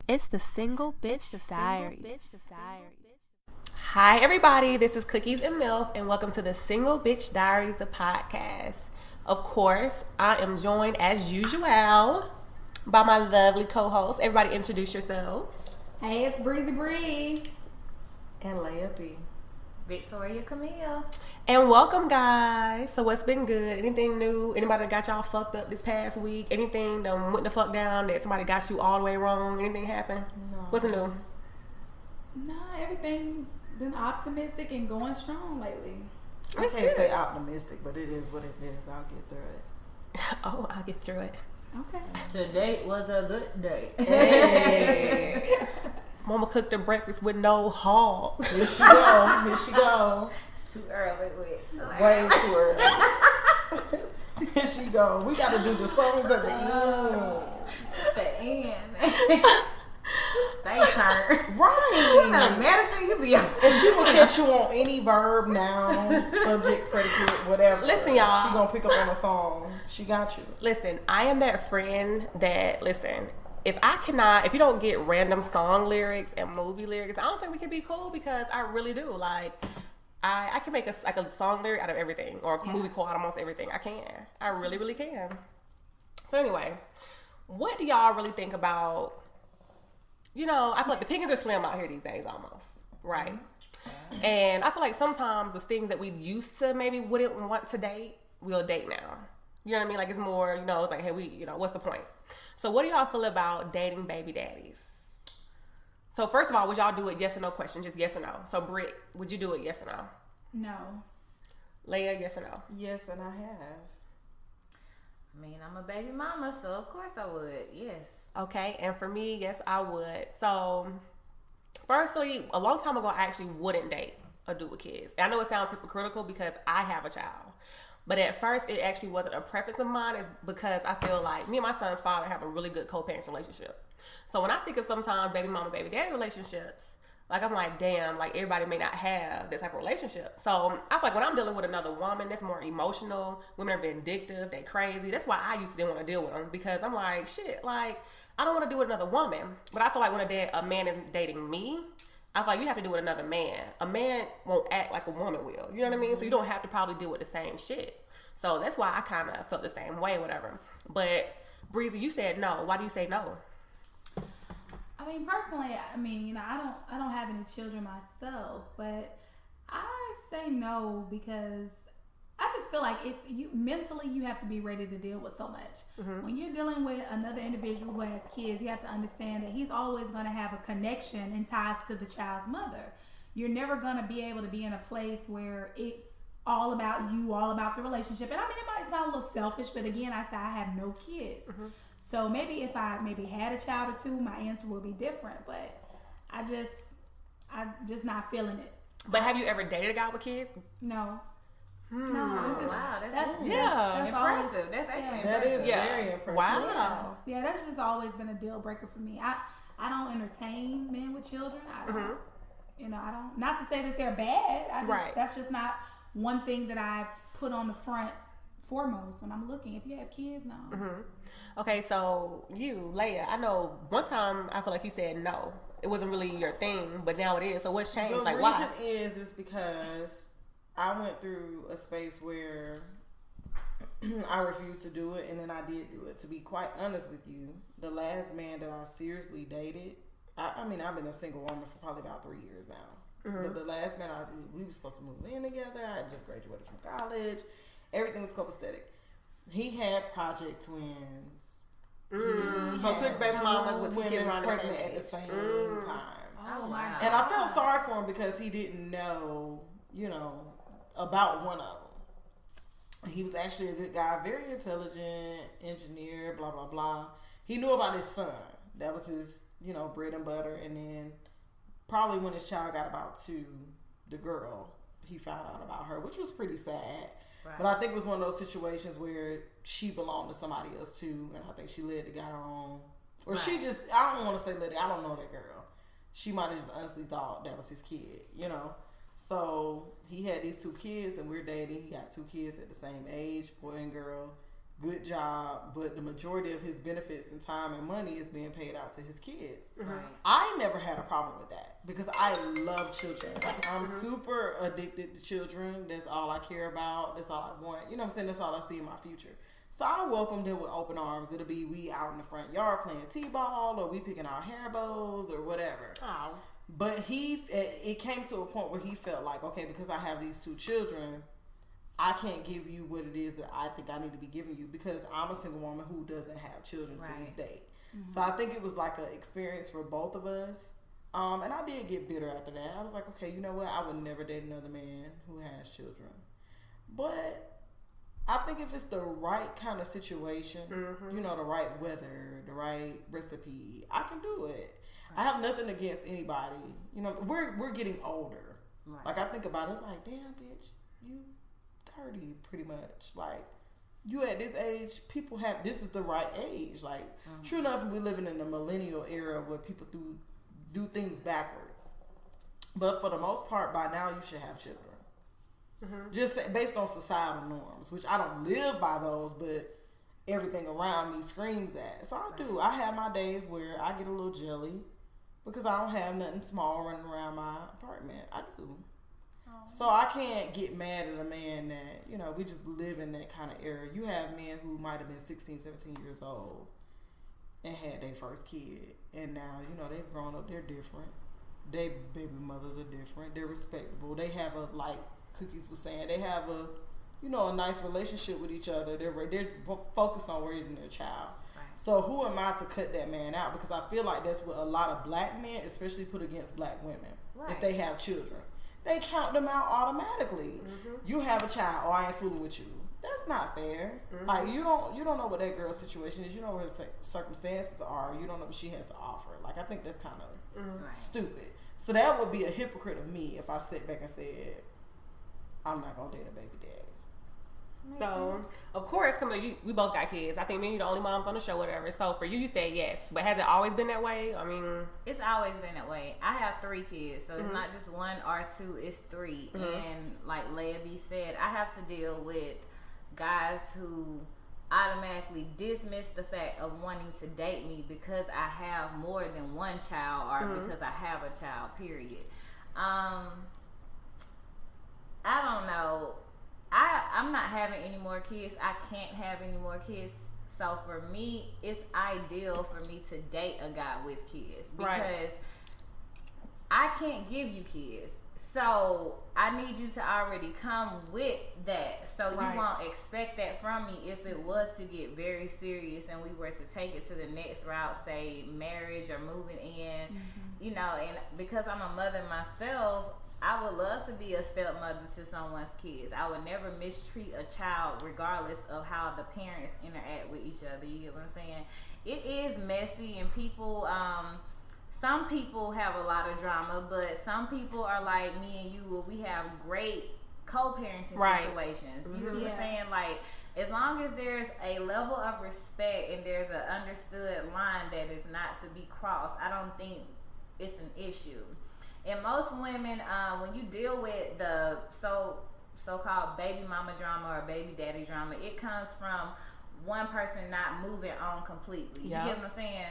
It's the Single Bitch Diaries. Hi, everybody. This is Cookies and Milk, and welcome to the Single Bitch Diaries, the podcast. Of course, I am joined, as usual, by my lovely co-host. Everybody introduce yourselves. Hey, it's Breezy Bree. And Leia B. Victoria Camille. And welcome, guys. So what's been good? Anything new? Anybody that got y'all fucked up this past week? Anything that went the fuck down that somebody got you all the way wrong? Anything happen? No. What's new? Nah, everything's been optimistic and going strong lately. I can't say optimistic, but it is what it is. I'll get through it. Oh, I'll get through it. Okay. Today was a good day. Hey. Mama cooked her breakfast with no hog. Here she go. Here she go. Too early. Way too early. Here she go. We got to do the songs at the end. The end. Stay turn. Right. Madison, you be on. And she will catch you on any verb, noun, subject, predicate, whatever. Listen, y'all. She gonna pick up on a song. She got you. Listen, I am that friend that, if you don't get random song lyrics and movie lyrics, I don't think we can be cool, because I really do. Like, I can make a song lyric out of everything, or a movie quote out of almost everything. I can. I really, really can. So anyway, what do y'all really think about, I feel like the pickings are slim out here these days almost, right? And I feel like sometimes the things that we used to maybe wouldn't want to date, we'll date now. You know what I mean? Like, it's more, it's like, hey, what's the point? So what do y'all feel about dating baby daddies? So first of all, would y'all do it yes or no question? Just yes or no. So Britt, would you do it yes or no? No. Leia, yes or no? Yes, and I have. I mean, I'm a baby mama, so of course I would. Yes. Okay, and for me, yes, I would. So firstly, a long time ago, I actually wouldn't date a dude with kids. And I know it sounds hypocritical because I have a child. But at first, it actually wasn't a preference of mine. It's because I feel like me and my son's father have a really good co-parenting relationship. So when I think of sometimes baby mama, baby daddy relationships, like, I'm like, damn, like, everybody may not have that type of relationship. So I feel like when I'm dealing with another woman that's more emotional, women are vindictive, they crazy. That's why I used to didn't want to deal with them, because I'm like, shit, like, I don't want to deal with another woman. But I feel like when a man is dating me, I feel like you have to do with another man. A man won't act like a woman will. You know what I mean? So you don't have to probably deal with the same shit. So that's why I kind of felt the same way, whatever. But Breezy, you said no. Why do you say no? I mean, personally, I don't have any children myself, but I say no because I just feel like mentally you have to be ready to deal with so much. Mm-hmm. When you're dealing with another individual who has kids, you have to understand that he's always going to have a connection and ties to the child's mother. You're never going to be able to be in a place where it's all about you, all about the relationship. And I mean, it might sound a little selfish, but again, I have no kids. Mm-hmm. So maybe if I had a child or two, my answer would be different. But I'm just not feeling it. But have you ever dated a guy with kids? No. No, it's just, wow, that's impressive. Always, that's actually that impressive. is very impressive. Wow. Yeah, that's just always been a deal breaker for me. I don't entertain men with children. I don't. Mm-hmm. I don't. Not to say that they're bad. Right. That's just not one thing that I've put on the front foremost when I'm looking. If you have kids, no. Mm-hmm. Okay, so you, Leia, I know one time I feel like you said no. It wasn't really your thing, but now it is. So what's changed? The why? reason is because I went through a space where I refused to do it, and then I did do it. To be quite honest with you, the last man that I seriously dated, I've been a single woman for probably about 3 years now. Mm-hmm. But the last man we were supposed to move in together. I had just graduated from college. Everything was copacetic. He had project twins. Mm-hmm. So took baby mamas with 2 kids around pregnant at the same time. Oh my God. And I felt sorry for him because he didn't know, about one of them. He was actually a good guy, very intelligent, engineer, blah, blah, blah. He knew about his son. That was his, bread and butter. And then probably when his child got about 2, the girl, he found out about her, which was pretty sad. Right. But I think it was one of those situations where she belonged to somebody else too, and I think she led the guy on. Or right. She just, I don't want to say led it, I don't know that girl. She might have just honestly thought that was his kid, So he had these 2 kids and we're dating. He got 2 kids at the same age, boy and girl. good job, but the majority of his benefits and time and money is being paid out to his kids. Right. I never had a problem with that because I love children. I'm super addicted to children. That's all I care about. That's all I want. You know what I'm saying? That's all I see in my future. So I welcomed them with open arms. It'll be we out in the front yard playing t-ball, or we picking our hair bows or whatever. Oh. But it came to a point where he felt like, okay, because I have these 2 children, I can't give you what it is that I think I need to be giving you because I'm a single woman who doesn't have children to this day. So I think it was like an experience for both of us. And I did get bitter after that. I was like, okay, you know what? I would never date another man who has children. But I think if it's the right kind of situation, you know, the right weather, the right recipe, I can do it. I have nothing against anybody. You know, we're getting older. Right. Like I think about it, it's like, damn, bitch, you 30 pretty much. Like you at this age, people have, this is the right age. Like true enough, we're living in a millennial era where people do things backwards. But for the most part, by now you should have children. Just based on societal norms, which I don't live by those, but everything around me screams that. So I do. I have my days where I get a little jelly because I don't have nothing small running around my apartment. I do. So I can't get mad at a man that, you know, we just live in that kind of era. You have men who might have been 16, 17 years old and had their first kid. And now, you know, they've grown up. They're different. Their baby mothers are different. They're respectable. They have a, like Cookies was saying, they have a, you know, a nice relationship with each other. They're focused on raising their child. Right. So who am I to cut that man out? Because I feel like that's what a lot of black men, especially put against black women, Right. if they have children. They count them out automatically. You have a child, oh, I ain't fooling with you. That's not fair. Like you don't know what that girl's situation is. You know what her circumstances are. You don't know what she has to offer. Like I think that's kind of Right. stupid. So that would be a hypocrite of me if I sit back and said, I'm not gonna date a baby daddy. So, of course, come on, we both got kids. I think me and you the only moms on the show, whatever. So, for you, you said yes. But has it always been that way? I mean... It's always been that way. I have 3 kids, so it's not just 1 or 2, it's 3. And like Leah B said, I have to deal with guys who automatically dismiss the fact of wanting to date me because I have more than 1 child or because I have a child, period. I don't know. I'm not having any more kids. I can't have any more kids. So for me, it's ideal for me to date a guy with kids because I can't give you kids. So I need you to already come with that. So you won't expect that from me if it was to get very serious and we were to take it to the next route, say marriage or moving in, you know, and because I'm a mother myself, I would love to be a stepmother to someone's kids. I would never mistreat a child regardless of how the parents interact with each other. You get what I'm saying? It is messy and people, some people have a lot of drama, but some people are like me and you where we have great co-parenting situations. You know what I'm saying? Like, as long as there's a level of respect and there's an understood line that is not to be crossed, I don't think it's an issue. And most women, when you deal with the so-called baby mama drama or baby daddy drama, it comes from one person not moving on completely. You get what I'm saying?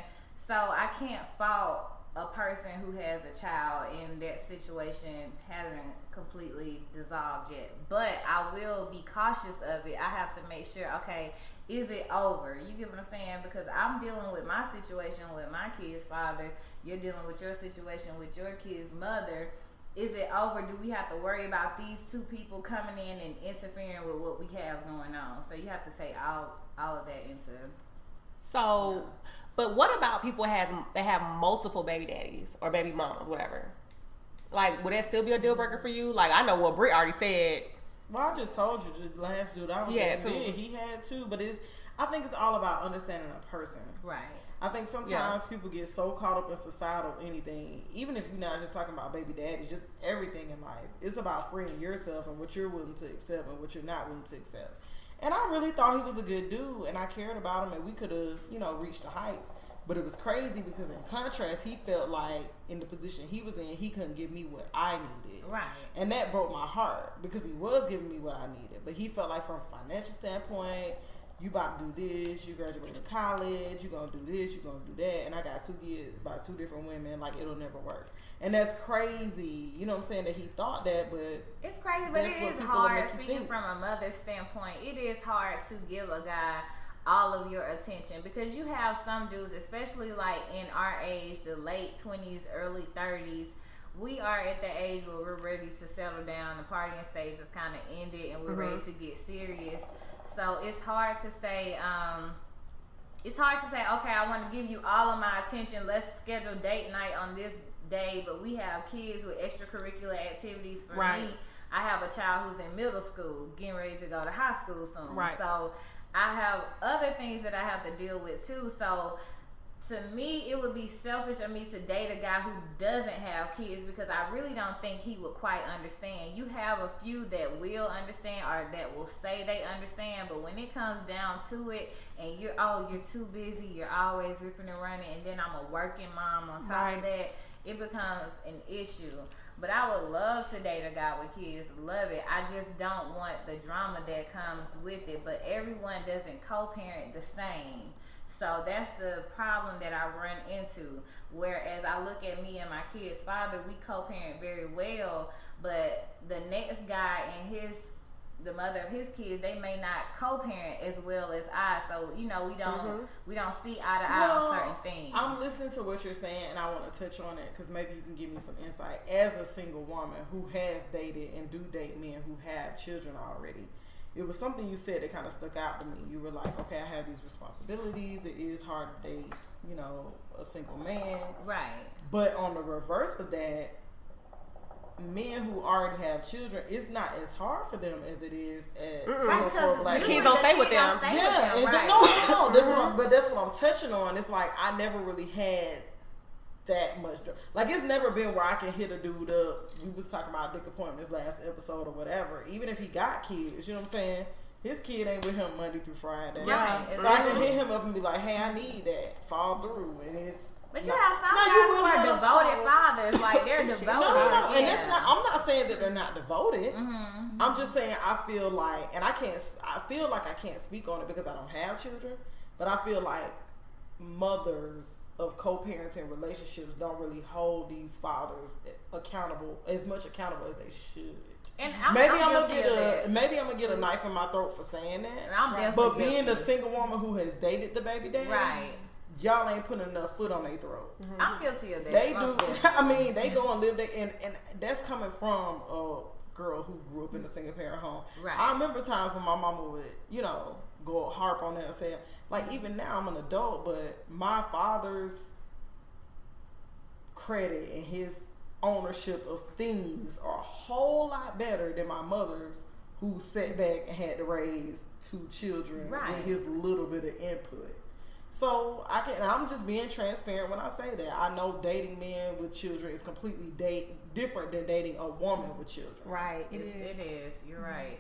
So I can't fault a person who has a child and that situation hasn't completely dissolved yet. But I will be cautious of it. I have to make sure, okay, is it over? You get what I'm saying? Because I'm dealing with my situation with my kid's father. You're dealing with your situation with your kid's mother. Is it over? Do we have to worry about these 2 people coming in and interfering with what we have going on? So you have to take all of that into... So, but what about people that have multiple baby daddies or baby mamas, whatever? Like, would that still be a deal breaker for you? Like, I know what Britt already said. Well, I just told you the last dude I was with, he had 2, but I think it's all about understanding a person. Right. I think sometimes people get so caught up in societal anything, even if you're not just talking about baby daddy, just everything in life. It's about freeing yourself and what you're willing to accept and what you're not willing to accept. And I really thought he was a good dude, and I cared about him, and we could have, you know, reached the heights. But it was crazy because in contrast, he felt like in the position he was in, he couldn't give me what I needed. Right. And that broke my heart because he was giving me what I needed. But he felt like from a financial standpoint, you about to do this, you graduating college, you gonna do this, you gonna do that, and I got 2 kids by 2 different women, like it'll never work. And that's crazy, you know what I'm saying, that he thought that, but it's crazy, but it is hard, speaking from a mother's standpoint, it is hard to give a guy all of your attention, because you have some dudes, especially like in our age, the late 20s, early 30s, we are at the age where we're ready to settle down. The partying stage is kind of ended, and we're ready to get serious. So it's hard to say. Okay, I want to give you all of my attention. Let's schedule date night on this day. But we have kids with extracurricular activities. For me, I have a child who's in middle school, getting ready to go to high school soon. Right. So I have other things that I have to deal with too. So to me, it would be selfish of me to date a guy who doesn't have kids, because I really don't think he would quite understand. You have a few that will understand, or that will say they understand, but when it comes down to it, and you're too busy, you're always ripping and running, and then I'm a working mom on top of that, it becomes an issue. But I would love to date a guy with kids, love it. I just don't want the drama that comes with it. But everyone doesn't co-parent the same. So that's the problem that I run into. Whereas I look at me and my kid's father, we co-parent very well, but the next guy and the mother of his kids, they may not co-parent as well as I. So we don't see eye to eye on certain things. I'm listening to what you're saying, and I want to touch on it because maybe you can give me some insight. As a single woman who has dated and do date men who have children already, it was something you said that kind of stuck out to me. You were like, okay, I have these responsibilities. It is hard to date, a single man. Right. But on the reverse of that, men who already have children, it's not as hard for them as it is for black kids don't stay with them. No, that's what I'm touching on. It's like I never really had that much. Like, it's never been where I can hit a dude up. We was talking about dick appointments last episode or whatever. Even if he got kids, you know what I'm saying? His kid ain't with him Monday through Friday. Right. So I can hit him up and be like, hey, I need that. Fall through. And it's But you have some guys who are devoted fathers, like they're devoted. No. And that's not. I'm not saying that they're not devoted. Mm-hmm. I'm just saying I feel like, and I feel like I can't speak on it because I don't have children, but I feel like mothers of co-parenting relationships don't really hold these fathers accountable as they should. And maybe I'm gonna get a knife in my throat for saying that. But being a single woman who has dated the baby daddy, right? Y'all ain't putting enough foot on their throat. Mm-hmm. I'm guilty of that. They do. I mean, they go and live there, and that's coming from a girl who grew up in a single parent home. Right. I remember times when my mama would, go harp on that and say, like, even now I'm an adult, but my father's credit and his ownership of things are a whole lot better than my mother's, who sat back and had to raise 2 children with his little bit of input. So I'm just being transparent when I say that. I know dating men with children is completely different than dating a woman with children. Right. It is. You're right.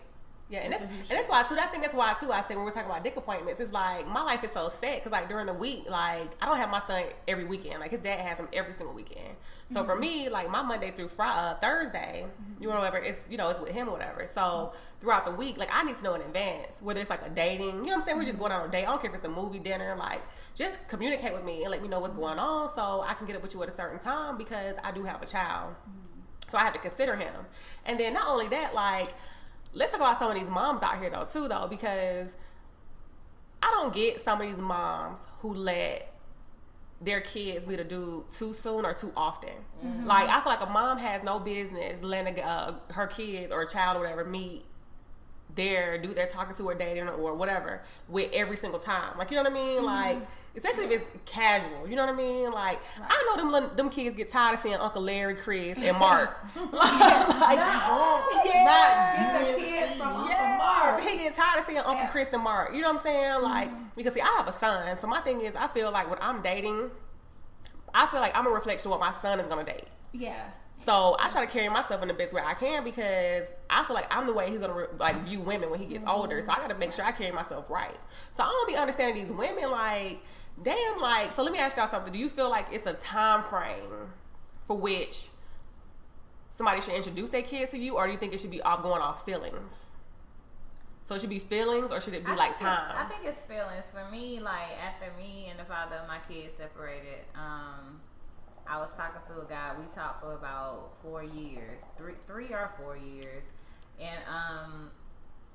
Yeah, and that's why too. I think that's why too. I say when we're talking about dick appointments, it's like my life is so set because like during the week, like I don't have my son every weekend. Like his dad has him every single weekend. So for me, like my Monday through Thursday, whatever, it's it's with him or whatever. So throughout the week, like I need to know in advance whether it's like a dating. You know what I'm saying? We're just going on a date. I don't care if it's a movie, dinner. Like just communicate with me and let me know what's going on so I can get up with you at a certain time because I do have a child. So I have to consider him. And then not only that, like. Let's talk about some of these moms out here though, because I don't get some of these moms who let their kids meet a dude too soon or too often. Mm-hmm. Like I feel like a mom has no business letting her kids or a child or whatever meet their dude they're talking to or dating or whatever with every single time. Like, you know what I mean? Mm-hmm. Like, especially if it's casual. You know what I mean? Like, right. I know them kids get tired of seeing Uncle Larry, Chris, and Mark. He gets tired of seeing Uncle Chris and Mark. You know what I'm saying? Like, because see, I have a son. So my thing is, I feel like when I'm dating, I feel like I'm a reflection of what my son is going to date. Yeah. So I try to carry myself in the best way I can because I feel like I'm the way he's gonna view women when he gets older. So I gotta make sure I carry myself right. So I don't be understanding these women like, damn, like. So let me ask y'all something. Do you feel like it's a time frame for which somebody should introduce their kids to you, or do you think it should be going off feelings? So it should be feelings, or should it be like time? I think it's feelings. For me, like after me and the father of my kids separated, I was talking to a guy. We talked for about 4 years, 3 or 4 years, and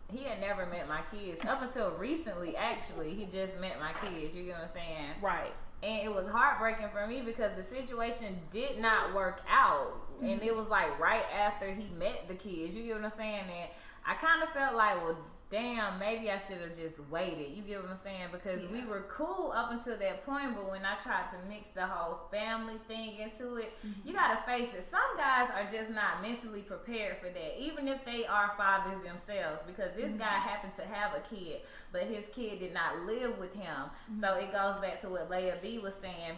he had never met my kids up until recently. Actually, he just met my kids. You get what I'm saying? Right. And it was heartbreaking for me because the situation did not work out, and it was like right after he met the kids. You get what I'm saying? And I kind of felt like, well, damn, maybe I should have just waited. You get what I'm saying? Because we were cool up until that point, but when I tried to mix the whole family thing into it, you gotta face it. Some guys are just not mentally prepared for that, even if they are fathers themselves, because this guy happened to have a kid, but his kid did not live with him. So it goes back to what Leia B was saying.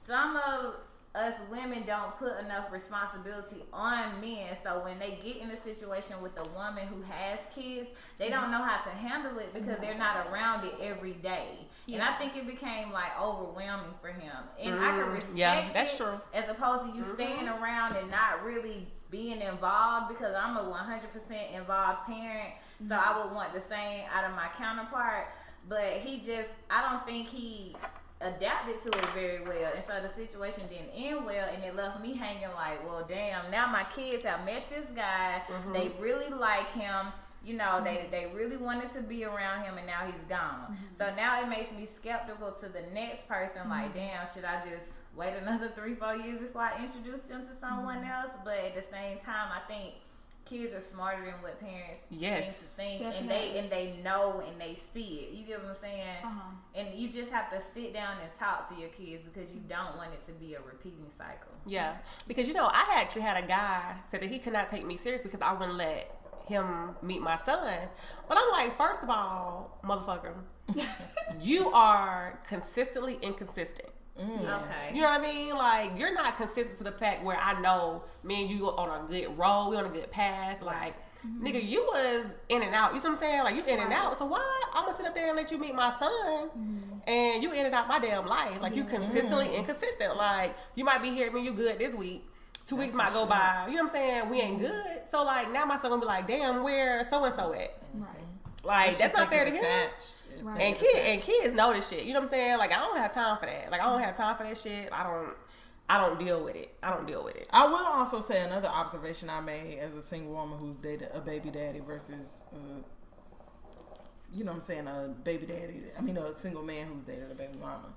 Some of us women don't put enough responsibility on men, so when they get in a situation with a woman who has kids, they don't know how to handle it because they're not around it every day. And I think it became like overwhelming for him, and I can respect that's it, true. as opposed to you staying around and not really being involved, because I'm a 100% involved parent, so I would want the same out of my counterpart. But I don't think he adapted to it very well, and so the situation didn't end well, and it left me hanging like, well, damn, now my kids have met this guy, they really like him, you know, they really wanted to be around him, and now he's gone. So now it makes me skeptical to the next person, like, damn, should I just wait another 3-4 years before I introduce them to someone else? But at the same time, I think kids are smarter than what parents think to think, and they know and they see it. You get what I'm saying? And you just have to sit down and talk to your kids, because you don't want it to be a repeating cycle. Yeah, because you know, I actually had a guy say that he could not take me serious because I wouldn't let him meet my son. But I'm like, first of all, motherfucker, you are consistently inconsistent. Okay. You know what I mean? Like, you're not consistent to the fact where I know me and you on a good road, we on a good path. Like, nigga, you was in and out. You see what I'm saying? Like, you in and out. So why I'm gonna sit up there and let you meet my son and you in and out my damn life? Like, you consistently inconsistent. Like, you might be here when you good this week. 2 weeks might go by. You know what I'm saying? We ain't good. So, like, now my son gonna be like, damn, where so-and-so at? Right. Like, that's not fair to him. Right. And kids know this shit. You know what I'm saying? Like, I don't have time for that. Like, I don't have time for that shit. I don't deal with it. I will also say another observation I made as a single woman who's dated a baby daddy versus, you know what I'm saying, a single man who's dated a baby mama.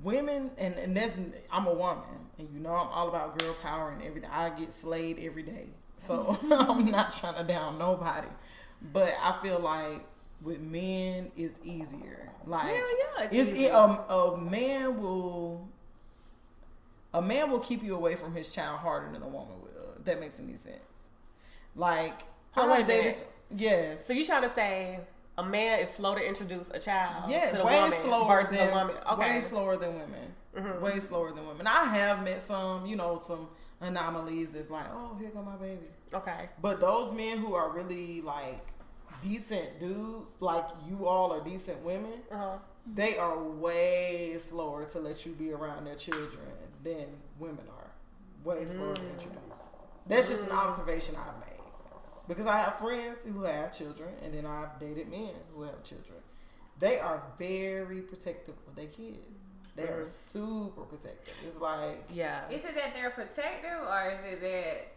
Women, and that's, I'm a woman, and you know I'm all about girl power and everything. I get slayed every day. So I'm not trying to down nobody. But I feel like with men, it's easier. Like, it's easier. A man will keep you away from his child harder than a woman will. If that makes any sense. Like, wait a minute. Yes. So you trying to say a man is slow to introduce a child to the way woman slower versus than a woman? Okay. Way slower than women. Way slower than women. I have met some anomalies that's like, oh, here go my baby. Okay. But those men who are really like decent dudes, like you all are decent women, they are way slower to let you be around their children than women are. Way slower to introduce. That's just an observation I've made. Because I have friends who have children, and then I've dated men who have children. They are very protective of their kids. They are super protective. It's like... Yeah. Is it that they're protective, or is it that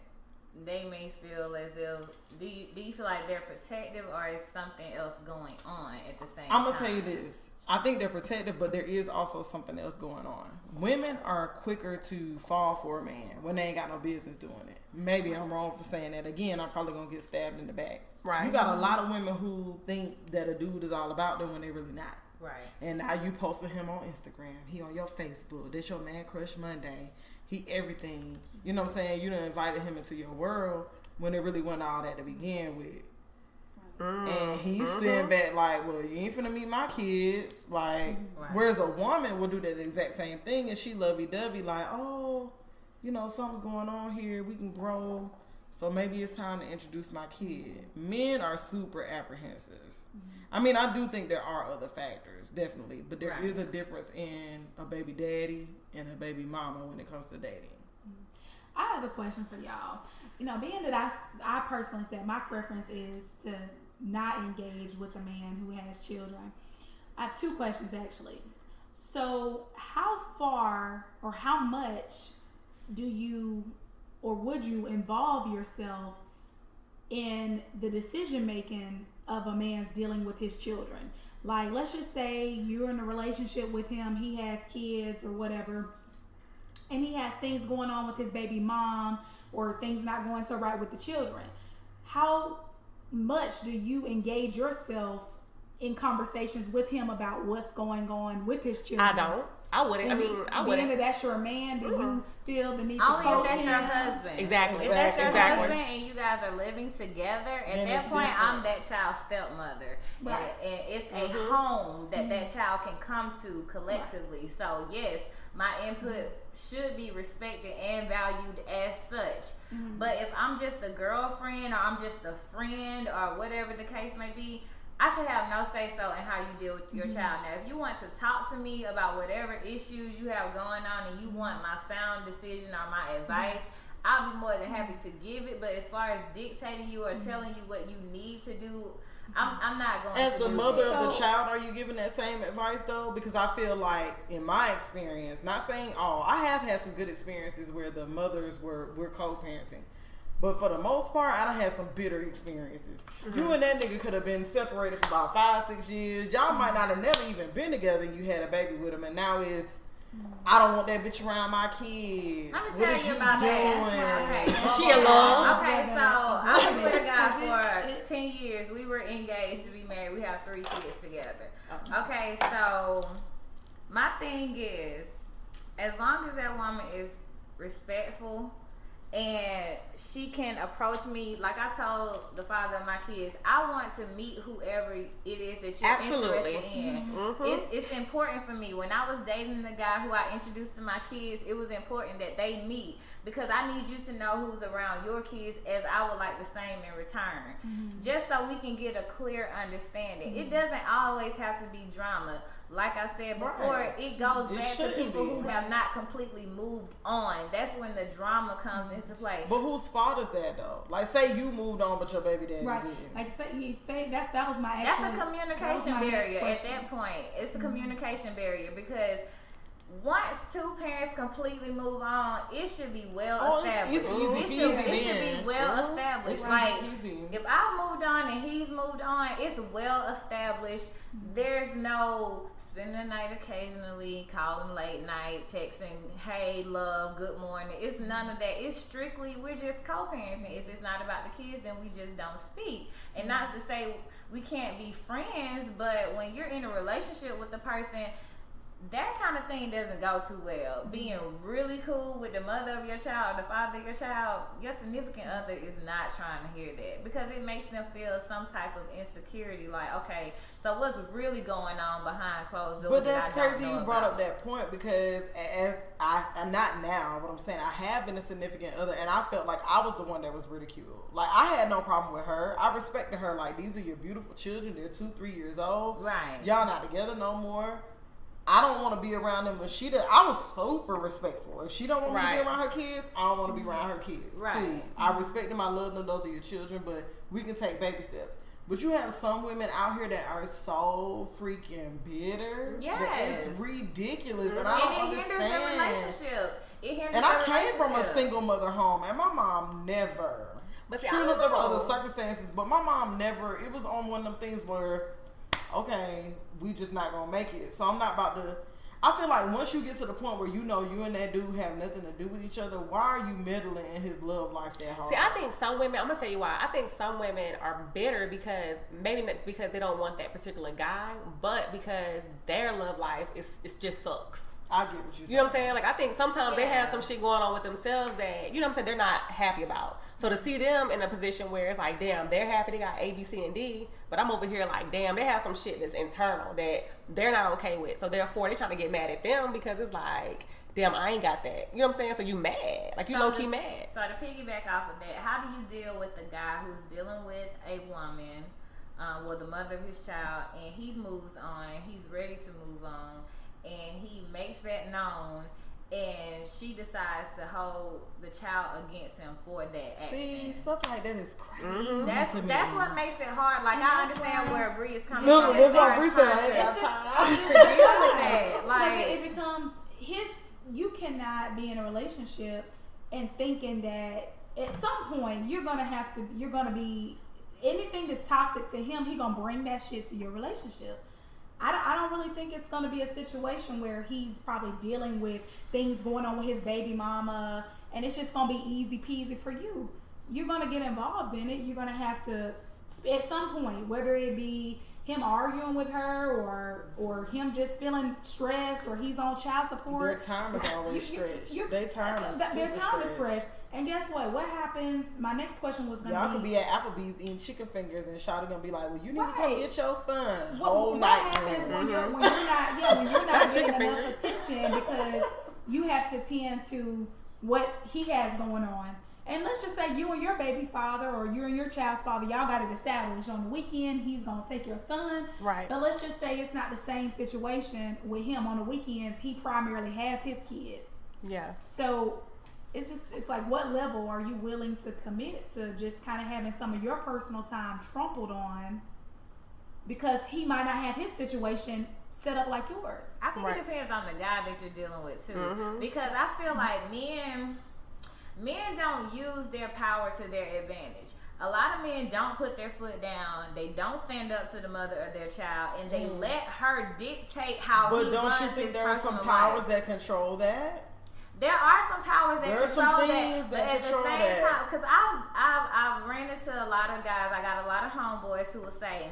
they may feel as if... Do you feel like they're protective, or is something else going on at the same time? I'm going to tell you this. I think they're protective, but there is also something else going on. Women are quicker to fall for a man when they ain't got no business doing it. Maybe I'm wrong for saying that. Again, I'm probably going to get stabbed in the back. Right. You got a lot of women who think that a dude is all about them when they really not. Right. And now you posting him on Instagram. He on your Facebook. This your Man Crush Monday. He everything. You know what I'm saying? You done invited him into your world when it really wasn't all that to begin with. And he's sitting back like, well, you ain't finna meet my kids. Like, whereas a woman will do that exact same thing, and she lovey-dovey like, oh, you know, something's going on here. We can grow. So maybe it's time to introduce my kid. Men are super apprehensive. I mean, I do think there are other factors, definitely. But there is a difference in a baby daddy and a baby mama when it comes to dating. I have a question for y'all. You know, being that I personally said my preference is to not engage with a man who has children. I have two questions actually. So how far or how much do you or would you involve yourself in the decision making of a man's dealing with his children? Like, let's just say you're in a relationship with him, he has kids or whatever, and he has things going on with his baby mom or things not going so right with the children. How much do you engage yourself in conversations with him about what's going on with his children? I don't. I wouldn't. I mean, I wouldn't. Being that that's your man, do you feel the need to Only coach if that's him? your husband. Exactly. If that's your Exactly. husband and you guys are living together, at Then that it's point, different. I'm that child's stepmother. Right. And it's a home that that child can come to collectively. So, yes, my input should be respected and valued as such. But if I'm just a girlfriend or I'm just a friend or whatever the case may be, I should have no say-so in how you deal with your child. Now, if you want to talk to me about whatever issues you have going on and you want my sound decision or my advice, I'll be more than happy to give it. But as far as dictating you or telling you what you need to do, I'm not going As to the do mother that. of the So- child, are you giving that same advice though? Because I feel like, in my experience, not saying all, I have had some good experiences where the mothers were co-parenting. But for the most part, I done had some bitter experiences. You and that nigga could have been separated for about 5-6 years. Y'all might not have never even been together. You had a baby with him, and now it's, I don't want that bitch around my kids. Let me What tell is you you about doing? that. Okay. She in love? Okay, so I was with a guy It's- for 10 years. We were engaged to be married. We have 3 kids together. Okay, so my thing is, as long as that woman is respectful and she can approach me, like I told the father of my kids, I want to meet whoever it is that you're Absolutely. interested in. It's important for me. When I was dating the guy who I introduced to my kids, it was important that they meet, because I need you to know who's around your kids as I would like the same in return. Just so we can get a clear understanding. It doesn't always have to be drama. Like I said before, Right. it goes It back to shouldn't people be. who have not completely moved on. That's when the drama comes into play. But whose fault is that though? Like, say you moved on, but your baby daddy Right. didn't. Like you say that was my That's actually, a that was communication my next barrier at question. that point. It's a communication barrier, because once 2 parents completely move on, it should be well Oh, established. it's easy it peasy should then. be well Mhm. established. It's Like, easy peasy. if I moved on and he's moved on, it's well established. There's no spending the night occasionally, calling late night, texting, hey, love, good morning. It's none of that. It's strictly, we're just co-parenting. If it's not about the kids, then we just don't speak. And not to say we can't be friends, but when you're in a relationship with the person, that kind of thing doesn't go too well. Being really cool with the mother of your child, the father of your child, your significant other is not trying to hear that, because it makes them feel some type of insecurity. Like, okay, so what's really going on behind closed doors? But that's that I don't crazy know you brought about? up that point, because as not now, what I'm saying, I have been a significant other, and I felt like I was the one that was ridiculed. Like, I had no problem with her. I respected her. Like, these are your beautiful children. They're 2-3 years old. Right. Y'all not together no more. I don't want to be around them. But I was super respectful. If she don't want me to Right. be around her kids, I don't want to be around her kids. Right. Cool. I respect them. I love them. Those are your children. But we can take baby steps. But you have some women out here that are so freaking bitter. Yes. That it's ridiculous. And I don't And it hinders the understand. relationship. It hinders And the I came from a relationship. single mother home, and my mom never. But see, True I enough, don't there were know. other circumstances, but my mom never. It was on one of them things where, okay, we just not gonna make it. So I'm not about to. I feel like once you get to the point where you know you and that dude have nothing to do with each other, why are you meddling in his love life that hard? See, I think some women, I'm gonna tell you why. I think some women are bitter because maybe not because they don't want that particular guy, but because their love life is just sucks. I get what you You know what I'm saying? Like, I think sometimes they have Yeah. some shit going on with themselves that, you know what I'm saying, they're not happy about. So to see them in a position where it's like, damn, they're happy they got A, B, C, and D, but I'm over here like, damn, they have some shit that's internal that they're not okay with. So therefore, they're trying to get mad at them because it's like, damn, I ain't got that. You know what I'm saying? So you mad. Like, you So low-key to- mad. So to piggyback off of that, how do you deal with the guy who's dealing with a woman, well, the mother of his child, and he moves on, he's ready to move on, and he makes that known, and she decides to hold the child against him for that action. See, stuff like that is crazy. That's what makes it hard. Like, I understand where Bree is coming No, from. that's why as Bree far said as I ain't got trying time. to deal with that. Like, it becomes you cannot be in a relationship and thinking that at some point you're gonna be anything that's toxic to him, he gonna bring that shit to your relationship. I don't really think it's gonna be a situation where he's probably dealing with things going on with his baby mama and it's just gonna be easy peasy for you. You're gonna get involved in it. You're gonna have to at some point, whether it be him arguing with her or him just feeling stressed or he's on child support. Their time is always stretched. Their time is stretched. And guess what? What happens? My next question was gonna y'all be, could be at Applebee's eating chicken fingers and Shawty gonna be like, well, you need to come Right. get your son what whole night. happens when you're not Chicken getting enough attention because you have to tend to what he has going on. And let's just say you and your baby father or you and your child's father, y'all got it established on the weekend. He's going to take your son. Right. But let's just say it's not the same situation with him on the weekends. He primarily has his kids. Yeah. So it's like, what level are you willing to commit to just kind of having some of your personal time trampled on because he might not have his situation set up like yours? I think Right. it depends on the guy that you're dealing with too, because I feel like men don't use their power to their advantage. A lot of men don't put their foot down. They don't stand up to the mother of their child, and they let her dictate how But he don't runs you think his there are some personal powers life. that control that? There are some powers that There are control some things but that at control the same that. time, because I've ran into a lot of guys. I got a lot of homeboys who will say,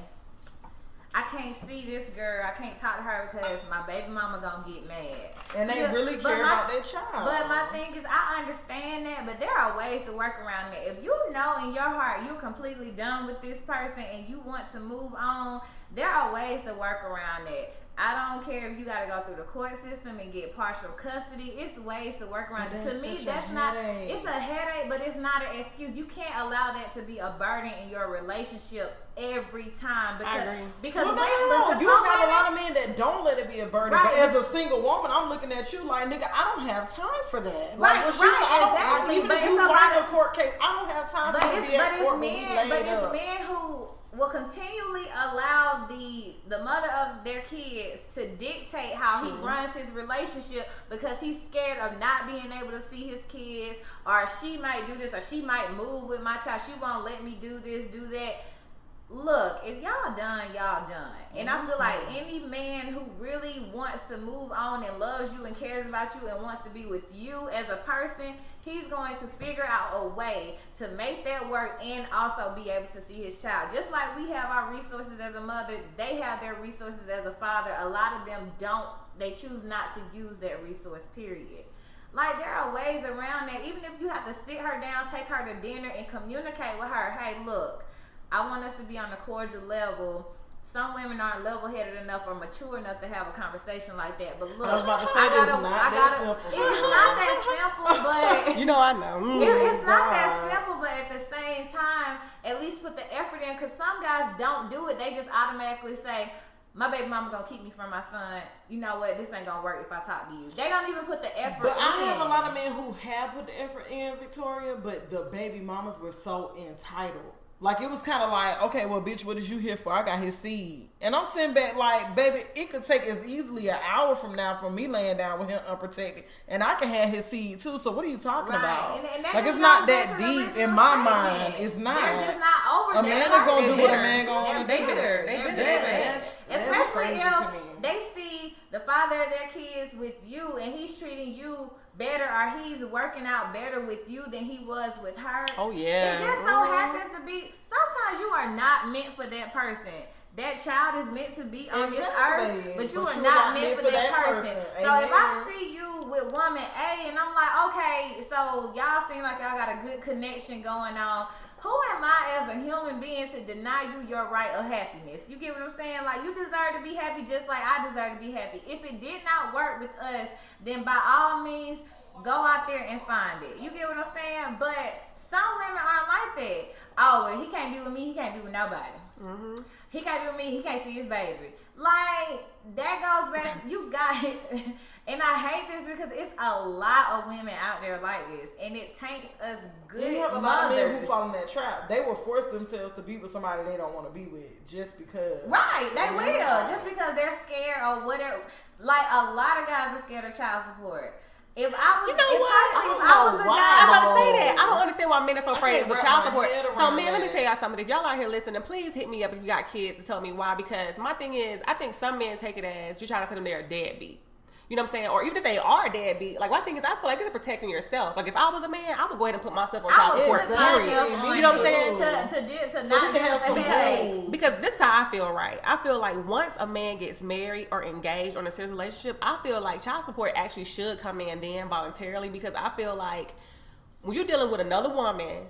I can't see this girl. I can't talk to her because my baby mama gonna get mad. And they really but care my- about their child. But my thing is, I understand that, but there are ways to work around that. If you know in your heart you're completely done with this person and you want to move on, there are ways to work around that. I don't care if you got to go through the court system and get partial custody. It's ways to work around it. To me, that's not. It's a headache, but it's not an excuse. You can't allow that to be a burden in your relationship every time. Because, I agree. Because no. because You some got a women- lot of men that don't let it be a burden. Right. But as a single woman, I'm looking at you like, nigga, I don't have time for that. Like, Right, when she right, said, I don't, exactly. like, even But if you it's find about a court case, I don't have time for you to be at court when we laid up. men who will continually allow the mother of their kids to dictate how he runs his relationship because he's scared of not being able to see his kids, or she might do this, or she might move with my child. She won't let me do this, do that. Look, if y'all done, y'all done. And I feel like any man who really wants to move on and loves you and cares about you and wants to be with you as a person, he's going to figure out a way to make that work and also be able to see his child. Just like we have our resources as a mother, they have their resources as a father. A lot of them don't. They choose not to use that resource, period. Like, there are ways around that. Even if you have to sit her down, take her to dinner, and communicate with her, hey, look, I want us to be on a cordial level. Some women aren't level-headed enough or mature enough to have a conversation like that. But look, I was about to say, it's not that simple. It's not that simple, but You know, I know. it's not that simple. But at the same time, at least put the effort in. Because some guys don't do it. They just automatically say, my baby mama gonna keep me from my son. You know what? This ain't gonna work if I talk to you. They don't even put the effort in. But I have a lot of men who have put the effort in, Victoria, but the baby mamas were so entitled. Like, it was kind of like, okay, well, bitch, what is you here for? I got his seed. And I'm sitting back like, baby, it could take as easily an hour from now from me laying down with him unprotected. And I can have his seed, too. So what are you talking about? And that like, just it's not goes that back to the deep original in my statement. mind. It's not. They're just not over A that. man is going to do what a bitter. man going to do. They bitter. They bitter. That's Especially crazy to me. if they see the father of their kids with you and he's treating you better, or he's working out better with you than he was with her. Oh, yeah. It just so happens to be, sometimes you are not meant for that person. That child is meant to be on this earth, but you are not meant for that person. So if I see you with woman A and I'm like, okay, so y'all seem like y'all got a good connection going on. Who am I as a human being to deny you your right of happiness? You get what I'm saying? Like, you deserve to be happy just like I deserve to be happy. If it did not work with us, then by all means, go out there and find it. You get what I'm saying? But some women aren't like that. Oh, well, he can't be with me. He can't be with nobody. He can't be with me. He can't see his baby. Like, that goes back. You got it. And I hate this because it's a lot of women out there like this. And it takes us good You have a lot of men who fall in that trap. They will force themselves to be with somebody they don't want to be with just because. Right, they will. Just because they're scared or whatever. Like, a lot of guys are scared of child support. If I was, You know what? If I was a I guy, was about to say that. I don't understand why men are so afraid of can't child wrap my support. head So, around man, let me that. tell y'all something. If y'all out here listening, please hit me up if you got kids to tell me why. Because my thing is, I think some men take it as you trying to tell them they're a deadbeat. You know what I'm saying? Or even if they are deadbeat, like my thing is, I feel like it's protecting yourself. Like if I was a man, I would go ahead and put myself on child support. Period. You know what I'm saying? To So not we can have some because rules. Because this is how I feel, right? I feel like once a man gets married or engaged or in a serious relationship, I feel like child support actually should come in then voluntarily, because I feel like when you're dealing with another woman,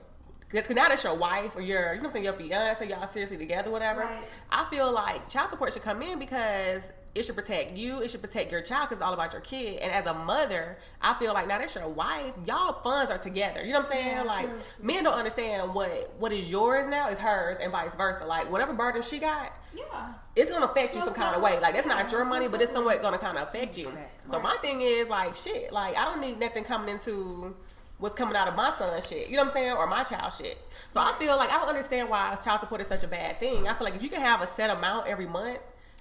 because now that's your wife or your, you know what I'm saying, your fiance, y'all seriously together, whatever. Right. I feel like child support should come in because it should protect you. It should protect your child because it's all about your kid. And as a mother, I feel like now that's your wife. Y'all funds are together. You know what I'm saying? Yeah, like true. men don't understand what is yours now is hers and vice versa. Like whatever burden she got, Yeah. it's gonna affect you So some kind of way. Like that's not your yeah, money, so but it's somewhat gonna kind of affect you. So Right. my thing is like shit. Like I don't need nothing coming into what's coming out of my son's shit. You know what I'm saying? Or my child's shit. So I feel like I don't understand why child support is such a bad thing. I feel like if you can have a set amount every month,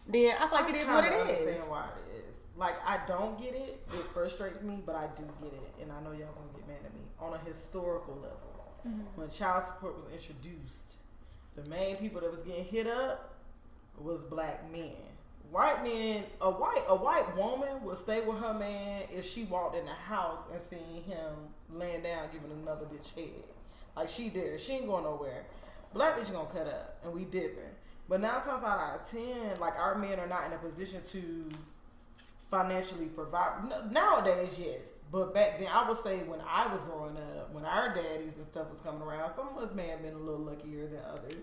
then I feel like it is what it I is. understand why it is. Like, I don't get it. It frustrates me, but I do get it. And I know y'all gonna get mad at me. On a historical level, when child support was introduced, the main people that was getting hit up was black men. White men, a white woman would stay with her man if she walked in the house and seen him laying down giving another bitch head. Like, she there. She ain't going nowhere. Black bitch gonna cut up, and we dipping. But 9 times out of 10, like, our men are not in a position to financially provide. Nowadays, yes. But back then, I would say when I was growing up, when our daddies and stuff was coming around, some of us may have been a little luckier than others.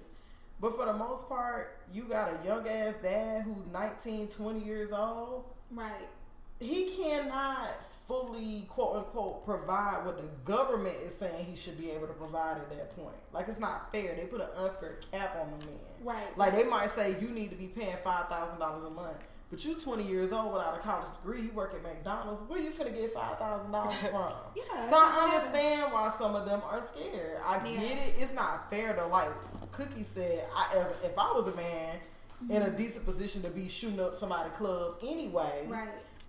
But for the most part, you got a young ass dad who's 19, 20 years old. Right. He cannot fully, quote unquote, provide what the government is saying he should be able to provide at that point. Like, it's not fair. They put an unfair cap on the man. Right. Like, they might say you need to be paying $5,000 a month, but you 20 years old without a college degree, you work at McDonald's, where you finna get $5,000 from? Yeah, So I understand why some of them are scared. I Yeah. get it. It's not fair to, like Cookie said, if I was a man in a decent position to be shooting up somebody's club anyway, Right.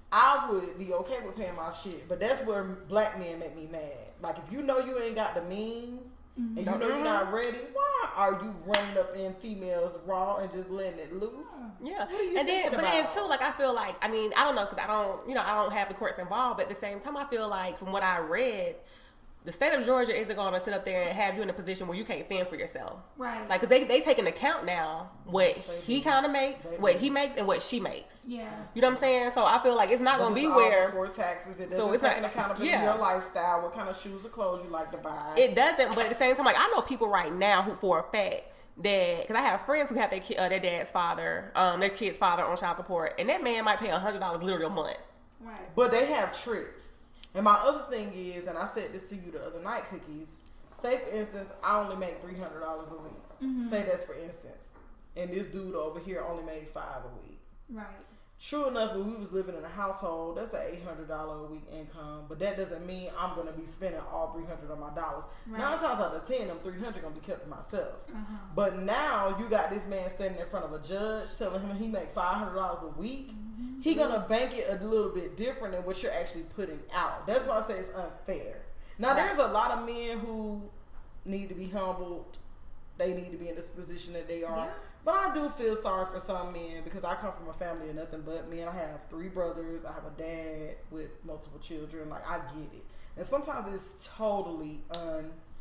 I would be okay with paying my shit. But that's where black men make me mad. Like, if you know you ain't got the means and you know you're not ready, why are you running up in females raw and just letting it loose? Yeah, What are you and then, thinking but then about? too, like I feel like, I mean, I don't know, because I don't have the courts involved, but at the same time, I feel like from what I read, the state of Georgia isn't going to sit up there and have you in a position where you can't fend for yourself. Right. Like, because they take into account now what he kind of makes, what he makes, and what she makes. Yeah. You know what I'm saying? So I feel like it's not But going to it's be all where before taxes. It doesn't So it's take not- into accountability yeah. your lifestyle, what kind of shoes or clothes you like to buy. it doesn't. But at the same time, like I know people right now who, for a fact, that because I have friends who have their dad's father, their kid's father on child support, and that man might pay $100 literally a month. Right. But they have tricks. And my other thing is, and I said this to you the other night, Cookies. Say for instance, I only make $300 a week. Say that's for instance, and this dude over here only made $5 a week. Right. True enough, when we was living in a household, that's an $800 a week income. But that doesn't mean I'm gonna be spending all $300 of my dollars. Right. 9 times out of 10, them $300 gonna be kept to myself. But Uh-huh. now you got this man standing in front of a judge telling him he make $500 a week. He gonna bank it a little bit different than what you're actually putting out. That's why I say it's unfair. Now there's a lot of men who need to be humbled. They need to be in this position that they are. Yeah. But I do feel sorry for some men because I come from a family of nothing but men. I have 3 brothers. I have a dad with multiple children. Like, I get it. And sometimes it's totally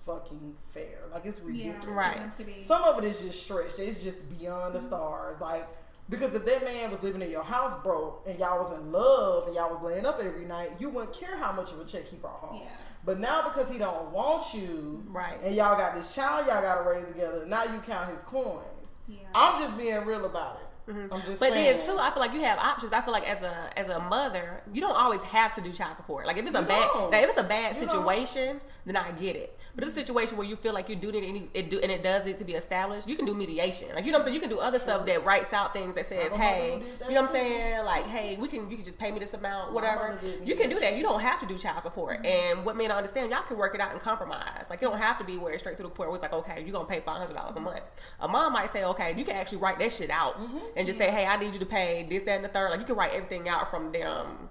unfucking fair. Like, it's ridiculous. Yeah. Right. Meant to be. Some of it is just stretched. It's just beyond the stars. Like, because if that man was living in your house broke and y'all was in love and y'all was laying up every night, you wouldn't care how much of a check he brought home. Yeah. But now because he don't want you, Right. and y'all got this child y'all got to raise together, now you count his coins. Yeah. I'm just being real about it. I'm just But saying. then too, I feel like you have options. I feel like as a mother, you don't always have to do child support. Like if it's a bad situation, then I get it. But if it's a situation where you feel like you do need and it does need to be established, you can do mediation. Like you know what I'm saying, you can do other stuff that writes out things that says, hey, you know what I'm saying, like hey, you can just pay me this amount, whatever. You can do that. You don't have to do child support. And what men don't understand, y'all can work it out and compromise. Like it don't have to be where it's straight through the court. Where it's like, okay, you're gonna pay $500 a month. A mom might say, okay, you can actually write that shit out and just say, hey, I need you to pay this, that, and the third. Like you can write everything out from them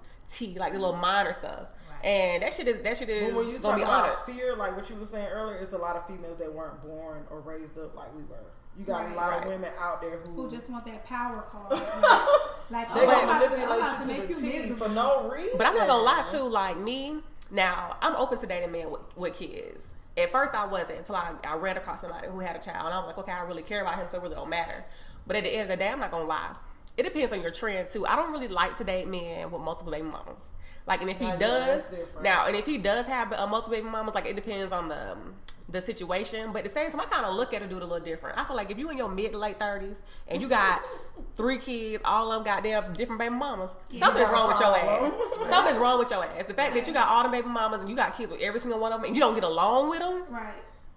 like the little minor stuff. And that shit is But when you gonna talk be about honored. fear, like what you were saying earlier, it's a lot of females that weren't born or raised up like we were. You got a lot of women out there who just want that power card. Like they gonna I'm manipulate about to you make to the you T miserable. for no reason. But I'm not gonna lie too, like me, now I'm open to dating men with kids. At first I wasn't until I ran across somebody who had a child and I was like, okay, I really care about him, so it really don't matter. But at the end of the day, I'm not gonna lie. It depends on your trend too. I don't really like to date men with multiple baby mamas. Like, and if he does, and if he does have a multiple baby mamas, like it depends on the situation. But at the same time, I kind of look at it, do it a little different. I feel like if you in your mid to late 30s and you got 3 kids, all of them goddamn different baby mamas, something's wrong with your ass. Something's wrong with your ass. The fact that you got all the baby mamas and you got kids with every single one of them and you don't get along with them. Right.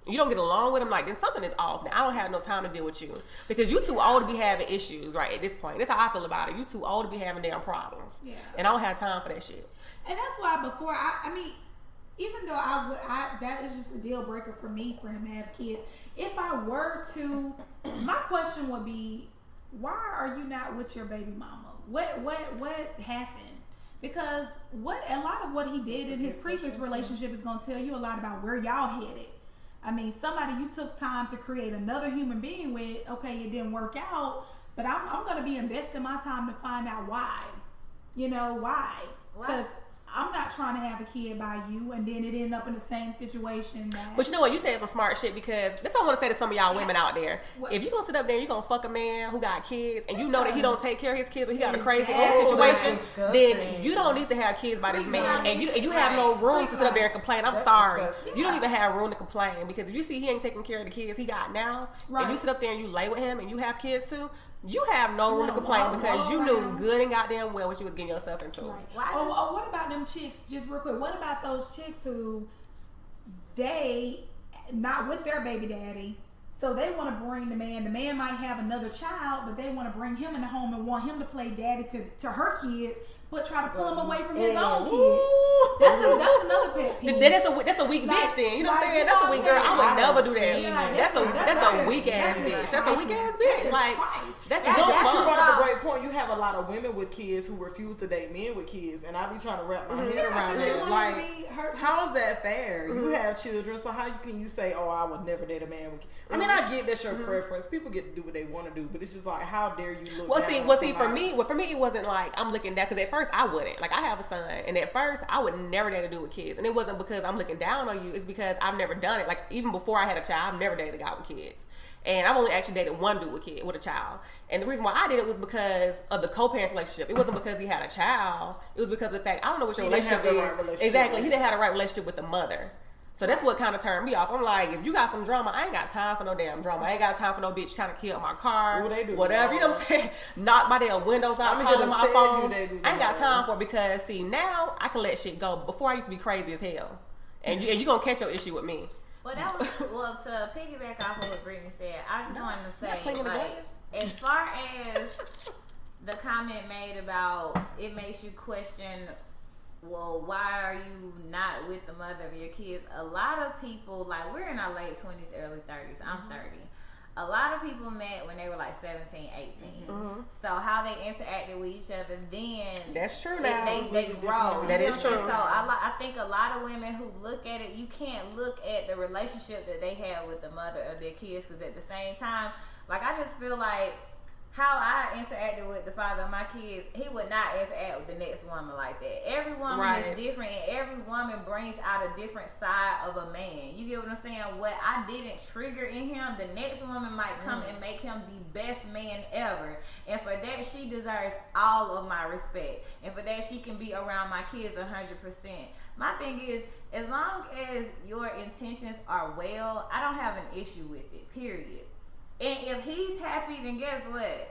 You don't get along with them, like then something is off. Now I don't have no time to deal with you because you too old to be having issues right at this point. That's how I feel about it. You too old to be having damn problems. Yeah. And I don't have time for that shit. And that's why before I mean, even though that is just a deal breaker for me for him to have kids. If I were to, my question would be, why are you not with your baby mama? What happened? Because a lot of what he did in his previous relationship is going to tell you a lot about where y'all headed. I mean, somebody you took time to create another human being with, okay, it didn't work out, but I'm going to be investing my time to find out why. You know, why? Because I'm not trying to have a kid by you, and then it end up in the same situation. But you know what? You said some smart shit because that's what I want to say to some of y'all women out there. If you gonna sit up there and you gonna fuck a man who got kids, and you know that he don't take care of his kids, or he got a crazy ass situation, then you don't need to have kids by this man, and you have no room to sit up there and complain. I'm sorry, you don't even have room to complain because if you see he ain't taking care of the kids he got now, and you sit up there and you lay with him and you have kids too. You have no room to complain because you knew good and goddamn well what you was getting yourself into. Right. Oh, what about them chicks, just real quick, what about those chicks who they not with their baby daddy, so they want to bring the man might have another child, but they want to bring him in the home and want him to play daddy to her kids, but try to pull him away from his own kids. That's another pet peeve. That's a weak bitch then. You know what I'm saying? That's a weak girl. I would never do that. That's a weak ass bitch. That's a weak ass bitch. Like that's you brought up a great point. You have a lot of women with kids who refuse to date men with kids, and I be trying to wrap my head around that. Like, how is that fair? You have children, so how can you say, "Oh, I would never date a man with kids"? I mean, I get that's your preference. People get to do what they want to do, but it's just like, how dare you look? Well, see, for me, it wasn't like I'm looking down because at first I wouldn't. Like I have a son, and at first I would never date a dude with kids, and it wasn't because I'm looking down on you. It's because I've never done it. Like even before I had a child, I've never dated a guy with kids. And I've only actually dated one dude with a child. And the reason why I did it was because of the co-parents relationship. It wasn't because he had a child. It was because of the fact, I don't know what your relationship is. Exactly. He didn't have the right relationship with the mother. So that's what kind of turned me off. I'm like, if you got some drama, I ain't got time for no damn drama. I ain't got time for no bitch trying to kill my car. Whatever. You know what I'm saying? Knock my damn windows out, calling my phone. I ain't got time for it because, see, now I can let shit go. Before I used to be crazy as hell. And you going to catch your issue with me. Well, to piggyback off of what Brittany said, I just wanted to say, like, as far as the comment made about it makes you question, well, why are you not with the mother of your kids? A lot of people, like, we're in our late 20s, early 30s. I'm 30. A lot of people met when they were like 17, 18. So how they interacted with each other then, that's true now. They grow. That is true. So I think a lot of women who look at it, you can't look at the relationship that they have with the mother of their kids, because at the same time, like, I just feel like how I interacted with the father of my kids, he would not interact with the next woman like that. Every woman is different, and every woman brings out a different side of a man. You get what I'm saying? What I didn't trigger in him, the next woman might come and make him the best man ever. And for that, she deserves all of my respect. And for that, she can be around my kids 100%. My thing is, as long as your intentions are well, I don't have an issue with it, period. And if he's happy, then guess what?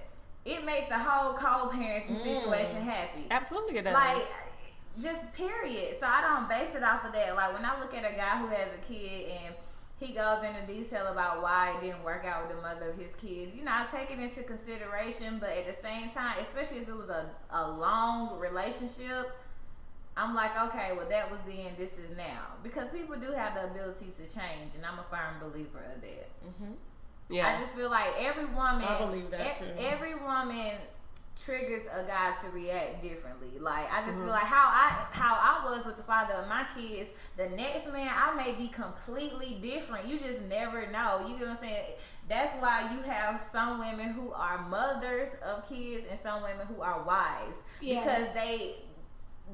it makes the whole co-parenting situation happy. Absolutely, it does. Like, just period. So I don't base it off of that. Like, when I look at a guy who has a kid and he goes into detail about why it didn't work out with the mother of his kids, you know, I take it into consideration, but at the same time, especially if it was a long relationship, I'm like, okay, well, that was then, this is now. Because people do have the ability to change, and I'm a firm believer of that. Yeah. I just feel like every woman, I believe that too. every woman triggers a guy to react differently. Like, I just feel like how I was with the father of my kids, the next man I may be completely different. You just never know. You get what I'm saying? That's why you have some women who are mothers of kids and some women who are wives. Yeah. Because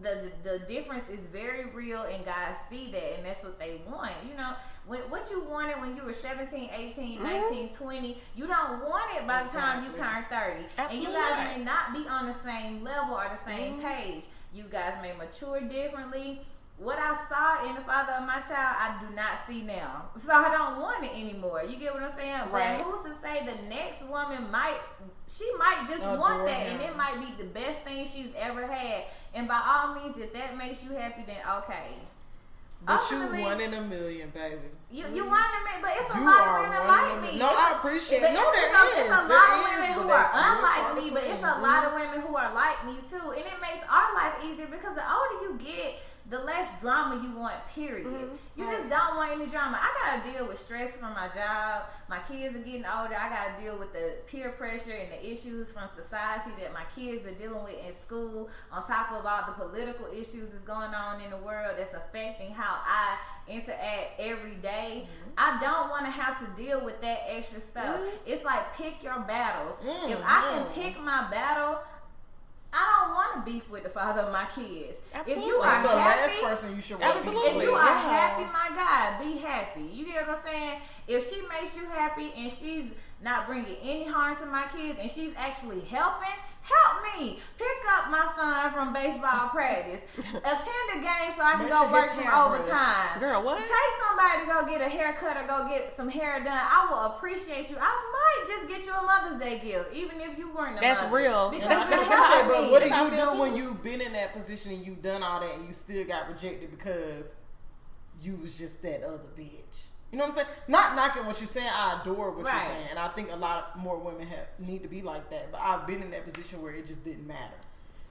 the difference is very real, and guys see that, and that's what they want. You know, what you wanted when you were 17, 18, 19, 20, you don't want it by the time you turn 30. Absolutely. And you guys may not be on the same level or the same page. You guys may mature differently. What I saw in the father of my child, I do not see now. So I don't want it anymore. You get what I'm saying? Right. But who's to say the next woman might just want that, and it might be the best thing she's ever had. And by all means, if that makes you happy, then okay. But Ultimately, you 1 in a million, baby. You want to make, but it's a You lot are of women 1 in a like me. million. No, I appreciate But it. No, there is. It's a There lot of is, women but who are that's few and unlike far me, but it's a between. lot of women who are like me too. And it makes our life easier because the older you get, the less drama you want, period. You just don't want any drama. I gotta deal with stress from my job. My kids are getting older. I gotta deal with the peer pressure and the issues from society that my kids are dealing with in school, on top of all the political issues that's going on in the world that's affecting how I interact every day. I don't want to have to deal with that extra stuff. It's like, pick your battles. If I can pick my battle, I don't want to beef with the father of my kids. Absolutely. If you are That's the last happy, person you should want to be Absolutely. if with. you are Yeah. happy, my God, be happy. You get what I'm saying? If she makes you happy and she's not bringing any harm to my kids and she's actually help me. Pick up my son from baseball practice. Attend a game so I can go work some overtime. Girl, what? Take somebody to go get a haircut or go get some hair done. I will appreciate you. I might just get you a Mother's Day gift, even if you weren't a That's mother. real. Because And I you can helped appreciate, but me. what do That's how I you feel do when too. you've been in that position and you've done all that and you still got rejected because you was just that other bitch? You know what I'm saying? Not knocking what you're saying. I adore what you're Right. saying, and I think a lot more women need to be like that. But I've been in that position where it just didn't matter.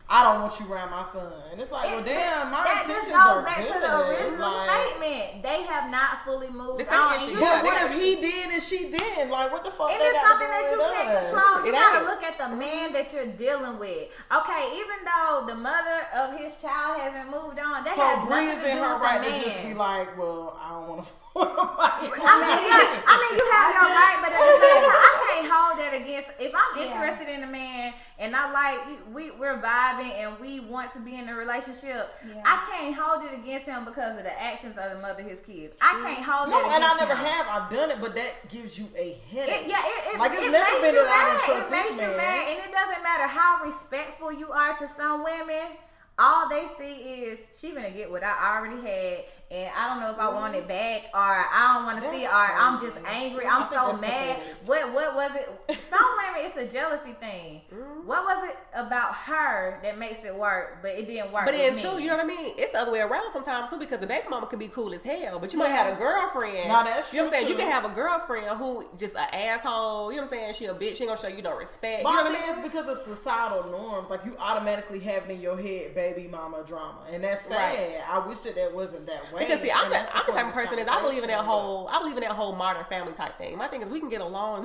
I don't want you around my son, and it's like, well, damn, my that intentions just goes are back good. to the original Like, statement. They have not fully moved This ain't on. issue. You Yeah, but what they if he did and she didn't? Like, what the fuck? It they is got something to do that you with can't us? control. You It gotta ain't. look at the man that you're dealing with. Okay, even though the mother of his child hasn't moved on, that So has Bree nothing is to in do her with the right to man. just be like, well, I don't want to fuck nobody. I mean, you have your right, but at the same time, I can't hold that against. If I'm interested in a man and I like, we're vibing and we want to be in a relationship, I can't hold it against him because of the actions of the mother of his kids. I can't hold No, that against and I never him. have. I've done it, but that gives you a headache. It Like, it's it never makes been you that I didn't mad. trust It this makes you man. mad, and it doesn't matter how respectful you are to some women. All they see is she gonna get what I already had, and I don't know if I want it back, or I don't want to see it, or I'm just angry. I'm I think so that's mad. pathetic. What was it? Some women, it's a jealousy thing. What was it about her that makes it work, but it didn't work? But then with too, me? you know what I mean? It's the other way around sometimes too, because the baby mama can be cool as hell, but you might have a girlfriend. No, that's you know what I'm saying? true, You can too. have a girlfriend who just an asshole. You know what I'm saying? She a bitch. She ain't gonna show you no respect. But You know I what I think mean? it's because of societal norms. Like, you automatically have it in your head, baby mama drama, and that's sad. Right. I wish that wasn't that way. Because see, I'm And that's the type point of this person that I believe in that conversation. whole modern family type thing. My thing is we can get along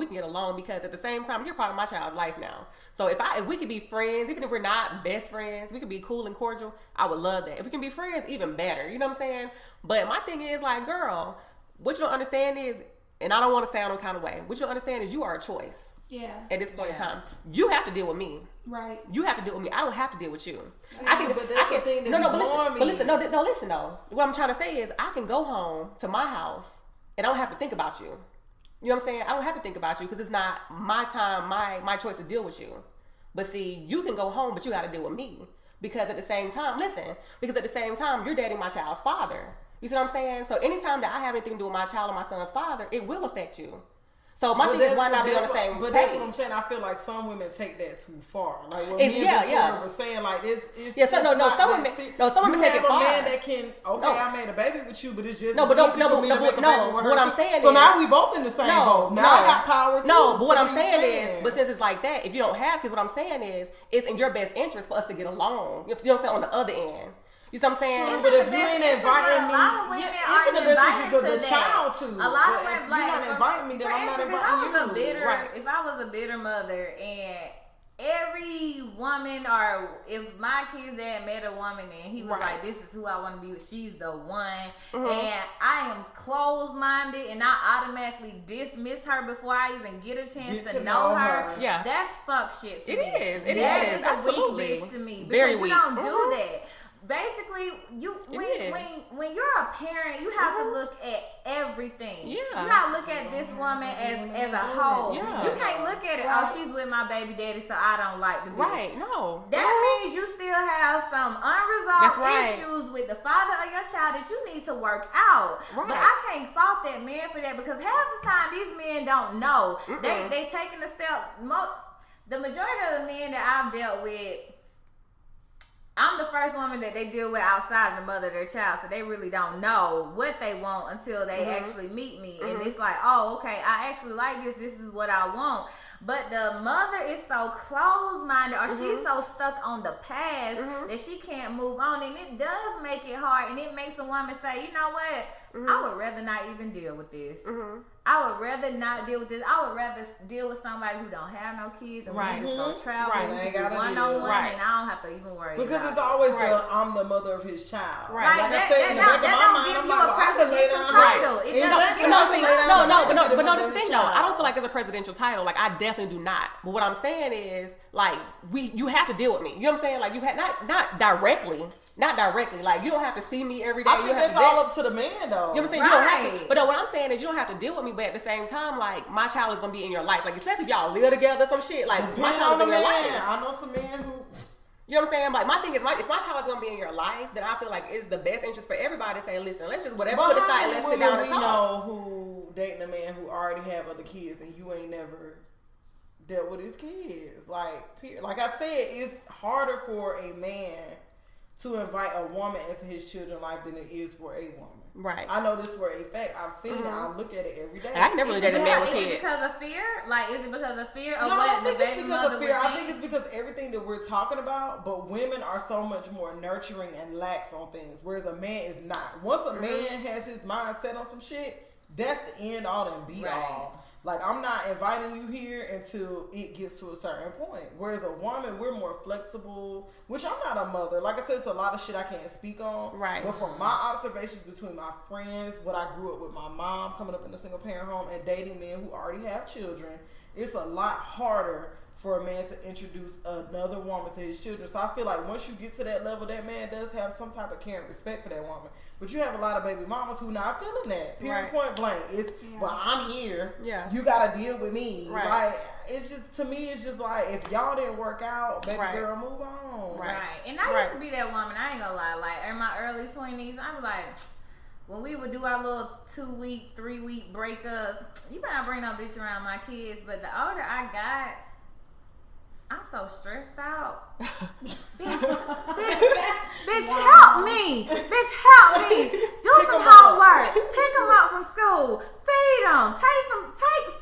because at the same time you're part of my child's life now. So if we could be friends, even if we're not best friends, we could be cool and cordial. I would love that. If we can be friends, even better. You know what I'm saying? But my thing is like, girl, what you don't understand is, and I don't want to sound no kind of way. What you don't understand is you are a choice. Yeah. At this point in time, you have to deal with me. Right. You have to deal with me. I don't have to deal with you. but that's the thing that be blowing me. But listen though. What I'm trying to say is I can go home to my house and I don't have to think about you. You know what I'm saying? I don't have to think about you because it's not my time, my choice to deal with you. But see, you can go home, but you got to deal with me because at the same time, you're dating my child's father. You see what I'm saying? So anytime that I have anything to do with my child or my son's father, it will affect you. So my thing is, why not be on the same page? But that's what I'm saying. I feel like some women take that too far. Like what me and Victoria were saying, like it's some women take it far. You have a man that can, I made a baby with you, but it's just what I'm saying is, so now we both in the same boat. Now I got power too. No, but what I'm saying is, but since it's like that, if you don't have kids, what I'm saying is, it's in your best interest for us to get along. You know what I'm saying? On the other end. You see what I'm saying? Sure, but if you ain't inviting me, it's in the best interest of the child too. A lot of women, if you're not inviting me, then I'm not inviting you. If I was a bitter mother and every woman, or if my kid's dad met a woman and he was like, this is who I want to be with, she's the one, and I am closed-minded and I automatically dismiss her before I even get a chance to know her, that's fuck shit to me. It is. That is Absolutely. a weak bitch to me. Very weak. weak. You don't do that. Basically, when you're a parent, you have to look at everything. Yeah. You gotta look at this woman as a whole. Yeah. You can't look at it, she's with my baby daddy, so I don't like the bitch. Right, no. That means you still have some unresolved issues with the father of your child that you need to work out. Right. But I can't fault that man for that, because half the time these men don't know. They taking a step. The majority of the men that I've dealt with, I'm the first woman that they deal with outside of the mother of their child, so they really don't know what they want until they actually meet me. And it's like, oh, okay, I actually like this. This is what I want. But the mother is so closed-minded, or she's so stuck on the past that she can't move on. And it does make it hard, and it makes a woman say, you know what? I would rather not even deal with this. I would rather not deal with this. I would rather deal with somebody who don't have no kids and we just go travel and we do one-on-one, and I don't have to even worry because about it's always I'm the mother of his child. Right. Like I said, in the back of my mind, I'm like, I can lay down title. But no, this is the thing though. I don't feel like it's a presidential title. Like I definitely do not. But what I'm saying is, like, you have to deal with me. You know what I'm saying? Like you had not directly. Not directly, like you don't have to see me every day. I think that's all up to the man, though. You know what I'm saying? You don't have to. But what I'm saying is, you don't have to deal with me. But at the same time, like my child is gonna be in your life. Like especially if y'all live together, some shit. Like my child is in your life. I know some men who. You know what I'm saying? Like my thing is, if my child is gonna be in your life, then I feel like it's the best interest for everybody to say, listen, let's just whatever put aside, let's sit down and talk. We know who dating a man who already have other kids and you ain't never dealt with his kids. Like I said, it's harder for a man to invite a woman into his children's life than it is for a woman. Right. I know this for a fact. I've seen it. I look at it every day. I never really dated a man with kids. Is it because of fear? Like, is it because of fear? Or no, I don't think it's because of fear. I think it's because everything that we're talking about, but women are so much more nurturing and lax on things, whereas a man is not. Once a man has his mind set on some shit, that's the end all and be all. Like, I'm not inviting you here until it gets to a certain point. Whereas a woman, we're more flexible, which I'm not a mother. Like I said, it's a lot of shit I can't speak on. Right. But from my observations between my friends, what I grew up with my mom coming up in a single parent home and dating men who already have children, it's a lot harder for a man to introduce another woman to his children. So I feel like once you get to that level, that man does have some type of care and respect for that woman. But you have a lot of baby mamas who not feeling that. Period, point blank. It's, well, I'm here. Yeah. You got to deal with me. Right. Like, it's just, to me, it's just like, if y'all didn't work out, baby girl, move on. Right. And I used to be that woman. I ain't gonna lie. Like, in my early 20s, I'm like, when we would do our little 2-week, 3-week breakups, you better not bring no bitch around my kids. But the older I got, I'm so stressed out. bitch, help me. Bitch, help me. Do some homework. Pick them up from school. Feed them. Take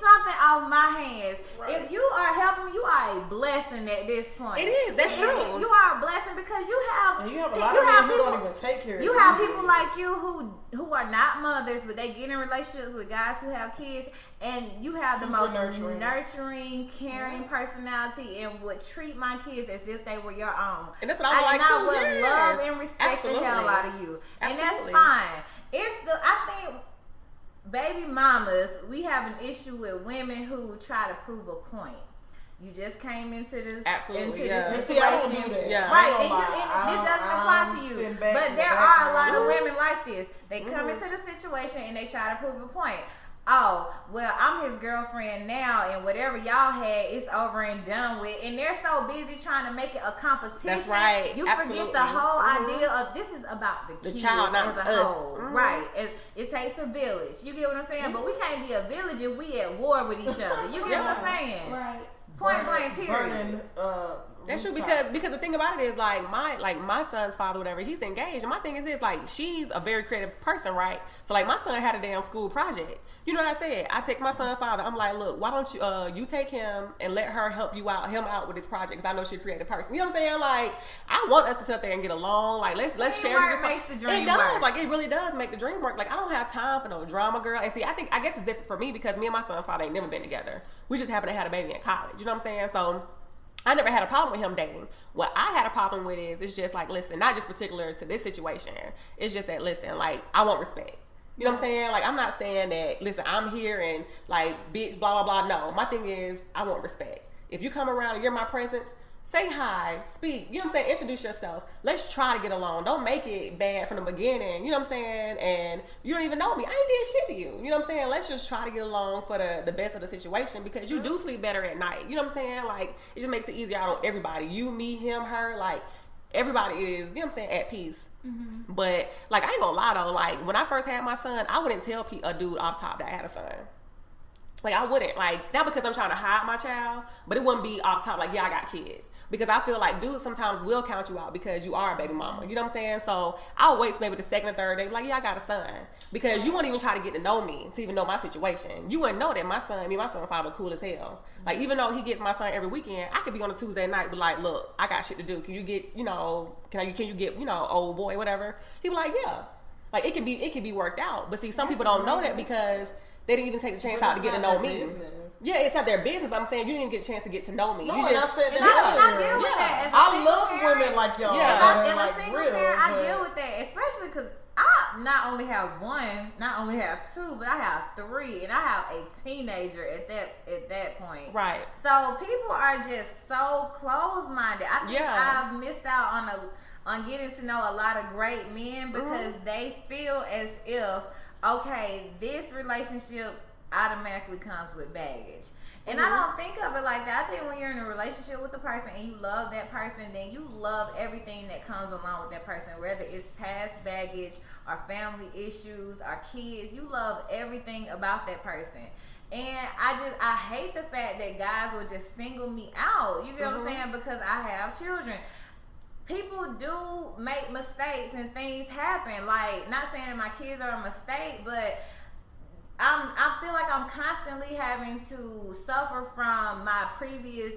something off my hands. Right. If you are helping me, you are a blessing at this point. It is. That's true. You are a blessing because you have a lot of men who don't even take care of you. You have people like you who are not mothers, but they get in relationships with guys who have kids, and you have the most nurturing, caring personality, and would treat my kids as if they were your own. And that's what I like too. And I would love and respect the hell out of you. And that's fine. I think baby mamas, we have an issue with women who try to prove a point. You just came into this this situation. I don't do that. Yeah. Right, and this doesn't apply to you. But there are a lot of women like this. They come into the situation and they try to prove a point. oh, well, I'm his girlfriend now, and whatever y'all had is over and done with. And they're so busy trying to make it a competition. That's right. You Absolutely. forget the whole idea of this is about the kids child, not as a us. whole. Right. It takes a village. You get what I'm saying? But we can't be a village if we at war with each other. You get what I'm saying? Right. Point blank, period. Burning, That's true because the thing about it is like my son's father, whatever, he's engaged, and my thing is this, like, she's a very creative person, right? So like my son had a damn school project. You know what I said? I text my son's father. I'm like, look, why don't you take him and let her help him out with his project, because I know she's a creative person. You know what I'm saying? Like, I want us to sit up there and get along. Like, let's share this. Makes the dream it does work. like it really does make the dream work. Like, I don't have time for no drama, girl. And see, I guess it's different for me because me and my son's father ain't never been together. We just happened to have a baby in college. You know what I'm saying? So I never had a problem with him dating. What I had a problem with is, it's just like, listen, not just particular to this situation. It's just that, listen, like, I want respect. You know what I'm saying? Like, I'm not saying that, listen, I'm here and like, bitch, blah, blah, blah. No, my thing is, I want respect. If you come around and you're my presence, say hi, speak, you know what I'm saying? Introduce yourself. Let's try to get along. Don't make it bad from the beginning, you know what I'm saying? And you don't even know me. I ain't did shit to you. You know what I'm saying? Let's just try to get along for the best of the situation, because you do sleep better at night. You know what I'm saying? Like, it just makes it easier out on everybody. You, me, him, her, like, everybody is, you know what I'm saying, at peace. Mm-hmm. But, like, I ain't gonna lie though, like, when I first had my son, I wouldn't tell a dude off top that I had a son. Like, I wouldn't. Like, not because I'm trying to hide my child, but it wouldn't be off top like, yeah, I got kids. Because I feel like dudes sometimes will count you out because you are a baby mama. You know what I'm saying? So I'll wait maybe the second or third day, like, yeah, I got a son. Because you wouldn't even try to get to know me to even know my situation. You wouldn't know that my son and father cool as hell. Like, even though he gets my son every weekend, I could be on a Tuesday night, but like, look, I got shit to do. Can you get, can you get, old boy, whatever? He be like, yeah. Like, it can be worked out. But see, some people don't know that because they didn't even take the chance out to get to know me. Business. Yeah, it's not their business, but I'm saying you didn't even get a chance to get to know me. No, you just, I said that. I deal with that as a I single love parent. women like y'all. Yeah. As like a single real, parent, I but- deal with that, especially because I not only have one, not only have two, but I have three, and I have a teenager at that point. Right. So people are just so close-minded. I think Yeah. I've missed out on getting to know a lot of great men because they feel as if, okay, this relationship automatically comes with baggage. And I don't think of it like that. I think when you're in a relationship with a person and you love that person, then you love everything that comes along with that person, whether it's past baggage or family issues or kids. You love everything about that person. And I hate the fact that guys will just single me out. You get what I'm saying? Because I have children. People do make mistakes and things happen. Like, not saying that my kids are a mistake, but I feel like I'm constantly having to suffer from my previous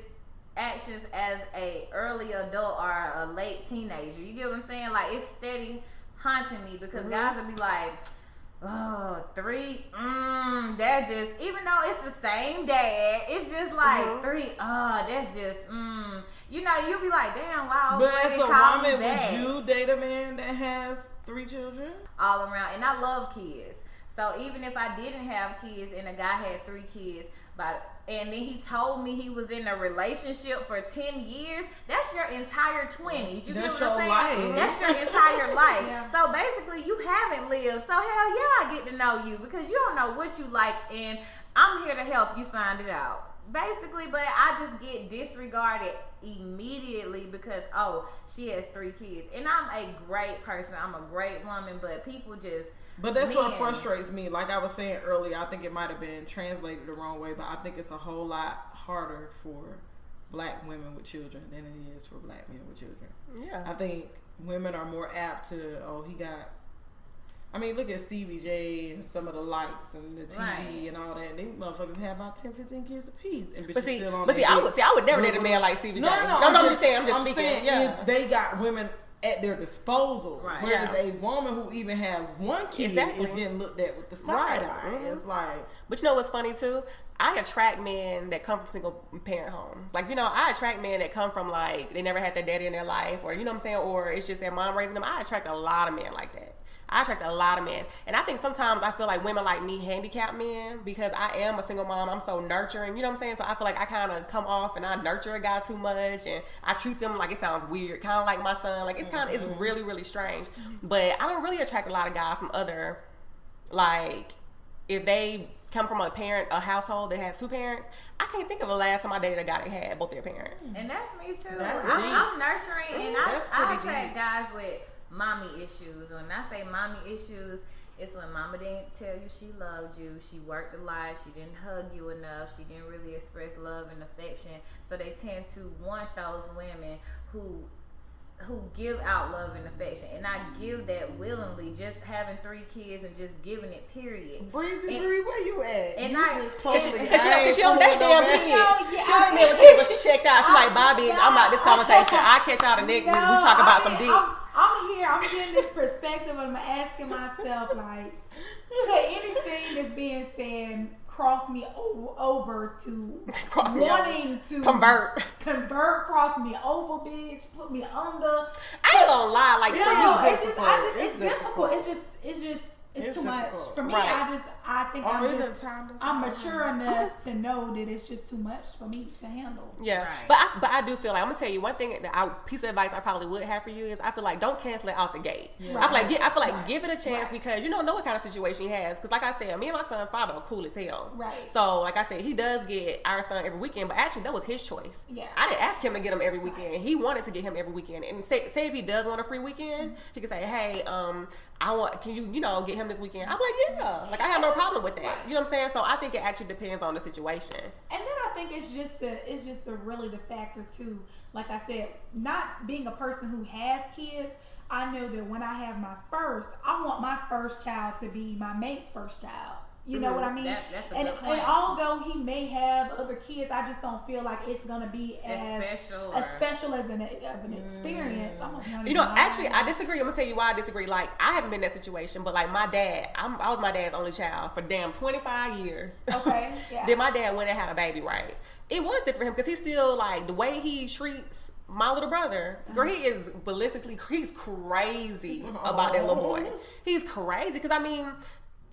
actions as a early adult or a late teenager. You get what I'm saying? Like, it's steady haunting me because guys will be like, oh, 3, that just, even though it's the same dad, it's just like 3, that's just, you'll be like, damn, wow. But as a call me woman, back. would you date a man that has 3 children? All around, and I love kids. So even if I didn't have kids and a guy had 3 kids, and then he told me he was in a relationship for 10 years, that's your entire 20s. You That's get what I'm your saying? life. That's your entire life. Yeah. So basically, you haven't lived. So hell yeah, I get to know you because you don't know what you like, and I'm here to help you find it out. Basically, but I just get disregarded immediately because, she has 3 kids. And I'm a great person. I'm a great woman, but people just... But that's what Men. frustrates me. Like I was saying earlier, I think it might have been translated the wrong way, but I think it's a whole lot harder for black women with children than it is for black men with children. Yeah. I think women are more apt to, look at Stevie J and some of the lights and the TV Right. and all that. They motherfuckers have about 10, 15 kids apiece. And But see, still on I would never date a man like Stevie J. I'm just saying, I'm just speaking. is they got women at their disposal. Right. Whereas Yeah. a woman who even have 1 kid Exactly. is getting looked at with the side Right. eye. It's like, But you know what's funny too? I attract men that come from single parent homes. Like, I attract men that come from like, they never had their daddy in their life, or you know what I'm saying? Or it's just their mom raising them. I attract a lot of men like that. I attract a lot of men. And I think sometimes I feel like women like me handicap men because I am a single mom. I'm so nurturing. You know what I'm saying? So I feel like I kind of come off and I nurture a guy too much and I treat them like, it sounds weird, kind of like my son. Like, it's really, really strange. But I don't really attract a lot of guys from other, like, if they come from a household that has two parents, I can't think of the last time I dated a guy that had both their parents. And that's me too. That's I'm nurturing, and I pretty attract deep. guys with mommy issues. When I say mommy issues, it's when mama didn't tell you she loved you, she worked a lot, she didn't hug you enough, she didn't really express love and affection. So they tend to want those women who give out love and affection, and I give that willingly. Just having 3 kids and just giving it, period. Breezy And- Bree, where you at? and you I- just totally. Cause she don't date damn kids. yeah, She don't date damn kids, but she checked out. She like, bye, bitch. I'm out this conversation. I'll catch y'all the next week. We talk about some dick. I'm here. I'm getting this perspective, and I'm asking myself, like, could anything that's being said cross me over to Cross me wanting to Convert. cross me over, bitch, put me under? I ain't gonna lie, like You for know, me, it's difficult. It's too much difficult. for me. Right. I think Time I'm mature enough to know that it's just too much for me to handle. yeah. Right. But I do feel like I'm gonna tell you one thing that piece of advice I probably would have for you is I feel like don't cancel it out the gate. Right. I feel like Right. give it a chance Right. because you don't know what kind of situation he has. Because like I said, me and my son's father are cool as hell. Right. So like I said, he does get our son every weekend, but actually that was his choice. Yeah. I didn't ask him to get him every weekend. He wanted to get him every weekend. And say if he does want a free weekend, he can say, hey, can you get him this weekend? I'm like, yeah. Like I have no problem with that. Right. You know what I'm saying? So I think it actually depends on the situation. And then I think it's just the really the factor too. Like I said, not being a person who has kids, I know that when I have my first, I want my first child to be my mate's first child. You know what I mean? That's a and good point. and although he may have other kids, I just don't feel like it's gonna be as special as an experience. Actually, I disagree. I'm gonna tell you why I disagree. Like, I haven't been in that situation, but like my dad, I was my dad's only child for damn 25 years. Okay, yeah. Then my dad went and had a baby, right? It was different for him because he's still like the way he treats my little brother. Girl, he is ballistically, he's crazy about that little boy. He's crazy because I mean,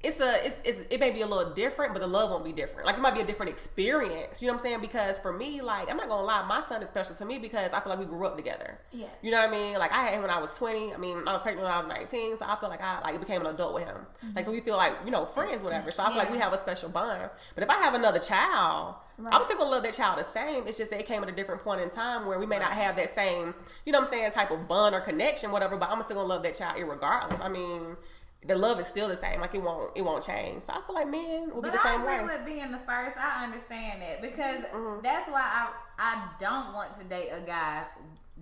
it may be a little different, but the love won't be different. Like it might be a different experience. You know what I'm saying? Because for me, like I'm not gonna lie, my son is special to me because I feel like we grew up together. Yeah. You know what I mean? Like I had him when I was 20. I mean, I was pregnant when I was 19, so I feel like I became an adult with him. Like so we feel like friends, whatever. So I feel like we have a special bond. But if I have another child, Right. I'm still gonna love that child the same. It's just that it came at a different point in time where we may not have that same, you know what I'm saying, type of bond or connection, whatever. But I'm still gonna love that child irregardless. I mean, the love is still the same. Like it won't change. So I feel like men will be the same way. But I agree with being the first. I understand that because that's why I don't want to date a guy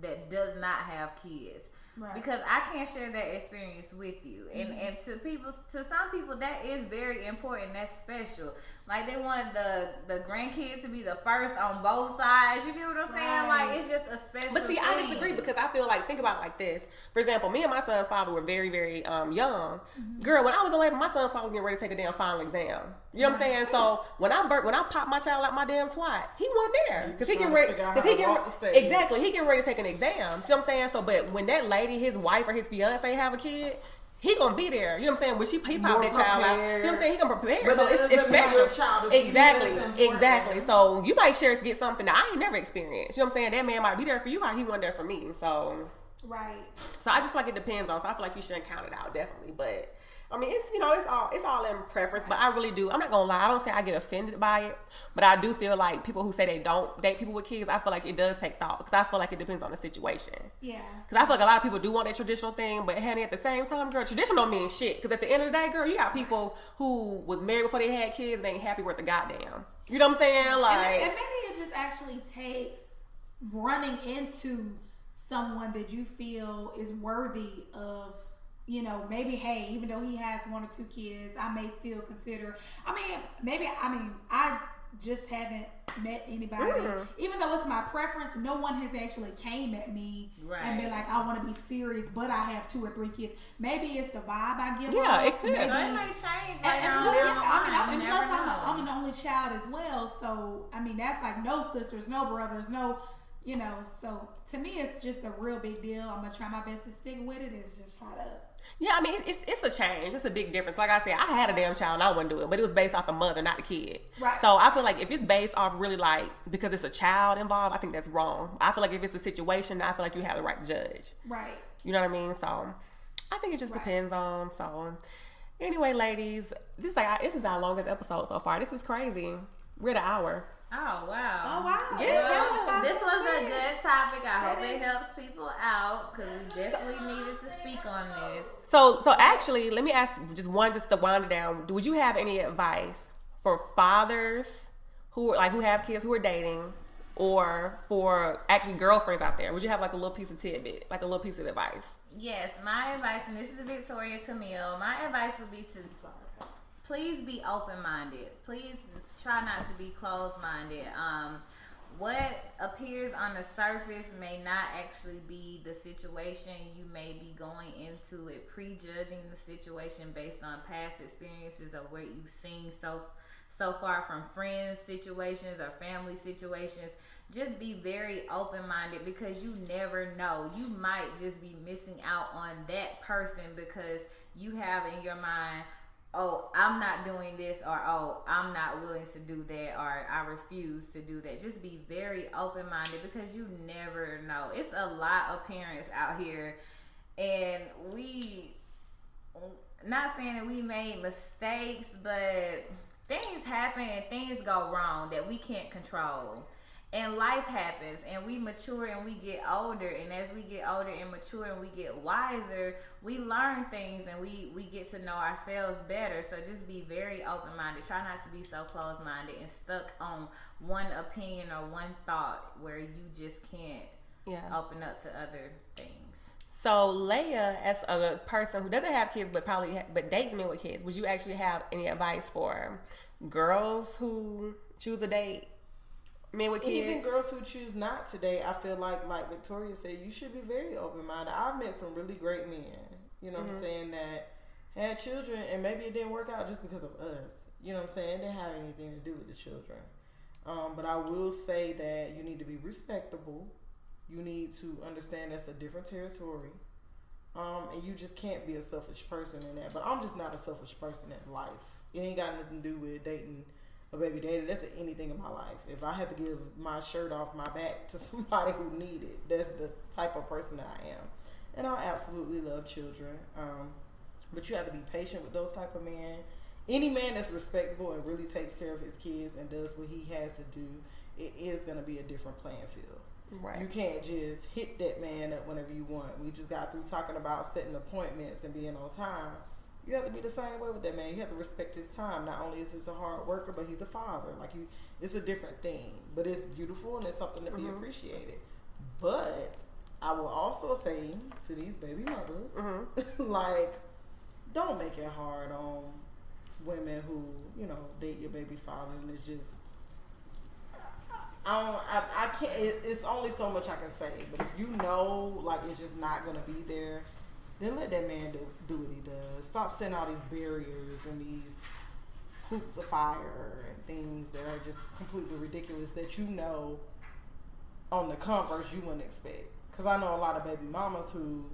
that does not have kids. Right. Because I can't share that experience with you, and to some people that is very important. That's special. Like they want the grandkid to be the first on both sides. You get what I'm saying? Right. Like it's just a special. But see, I disagree because I feel like, think about it like this. For example, me and my son's father were very, very young. Girl, when I was in labor, my son's father was getting ready to take a damn final exam. You know what I'm saying? So when I popped my child out my damn twat, he wasn't there because he getting ready. Exactly, he getting ready to take an exam. You know what I'm saying? So, but when that lady, his wife or his fiance have a kid, he gonna be there. You know what I'm saying? When he pop that child out, you know what I'm saying? He gonna prepare. But so it's special. Exactly. Exactly. So you might share get something that I ain't never experienced. You know what I'm saying? That man might be there for you, how he wasn't there for me. So Right. So I just feel like it depends on. So I feel like you shouldn't count it out definitely, but. I mean, it's all in preference, but I really do. I'm not gonna lie. I don't say I get offended by it, but I do feel like people who say they don't date people with kids, I feel like it does take thought because I feel like it depends on the situation. Yeah. Because I feel like a lot of people do want that traditional thing, but honey, at the same time, girl, traditional don't mean shit. Because at the end of the day, girl, you got people who was married before they had kids and ain't happy with the goddamn. You know what I'm saying? Like, and maybe it just actually takes running into someone that you feel is worthy of. You know, maybe, hey, even though he has 1 or 2 kids, I may still consider. I just haven't met anybody. Even though it's my preference, no one has actually came at me and been like, I want to be serious, but I have 2 or 3 kids. Maybe it's the vibe I give off. it could. Maybe, It may change. And plus, I'm an only child as well. So, I mean, that's like no sisters, no brothers, no... You know, so to me, it's just a real big deal. I'm gonna try my best to stick with it. It's just try to. Yeah, I mean, it's a change. It's a big difference. Like I said, I had a damn child and I wouldn't do it, but it was based off the mother, not the kid. Right. So I feel like if it's based off really like because it's a child involved, I think that's wrong. I feel like if it's a situation, I feel like you have the right to judge. Right. You know what I mean? So I think it just depends on. So Anyway, ladies, this is our longest episode so far. This is crazy. We're at an hour. Oh wow! Oh wow! Yeah, this was a good topic. I hope it helps people out because we definitely needed to speak on this. So actually, let me ask just to wind it down. Would you have any advice for fathers who have kids who are dating, or for actually girlfriends out there? Would you have like a little piece of tidbit, like a little piece of advice? Yes, my advice, and this is Victoria Camille. My advice would be to please be open-minded. Please try not to be closed-minded. What appears on the surface may not actually be the situation. You may be going into it prejudging the situation based on past experiences or what you've seen so far from friends situations or family situations. Just be very open-minded because you never know. You might just be missing out on that person because you have in your mind, oh, I'm not doing this, or oh, I'm not willing to do that, or I refuse to do that. Just be very open-minded because you never know. It's a lot of parents out here, and not saying that we made mistakes, but things happen and things go wrong that we can't control. And life happens, and we mature and we get older, and as we get older and mature and we get wiser, we learn things and we get to know ourselves better. So just be very open-minded. Try not to be so closed-minded and stuck on one opinion or one thought where you just can't open up to other things. So Leia, as a person who doesn't have kids but dates men with kids, would you actually have any advice for girls who choose a date men with kids? Even girls who choose not to date, I feel like Victoria said, you should be very open-minded. I've met some really great men, you know what I'm saying, that had children and maybe it didn't work out just because of us. You know what I'm saying? It didn't have anything to do with the children. But I will say that you need to be respectable. You need to understand that's a different territory. And you just can't be a selfish person in that. But I'm just not a selfish person in life. It ain't got nothing to do with dating a baby daddy. That's anything in my life. If I had to give my shirt off my back to somebody who need it, that's the type of person that I am. And I absolutely love children. But you have to be patient with those type of men. Any man that's respectable and really takes care of his kids and does what he has to do, it is going to be a different playing field. Right. You can't just hit that man up whenever you want. We just got through talking about setting appointments and being on time. You have to be the same way with that man. You have to respect his time. Not only is he a hard worker, but he's a father. It's a different thing. But it's beautiful and it's something to be appreciated. But I will also say to these baby mothers, don't make it hard on women who, date your baby fathers, and it's just, I can't, it's only so much I can say, but if you know, it's just not going to be there, then let that man do what he does. Stop setting all these barriers and these hoops of fire and things that are just completely ridiculous that on the converse you wouldn't expect. Because I know a lot of baby mamas who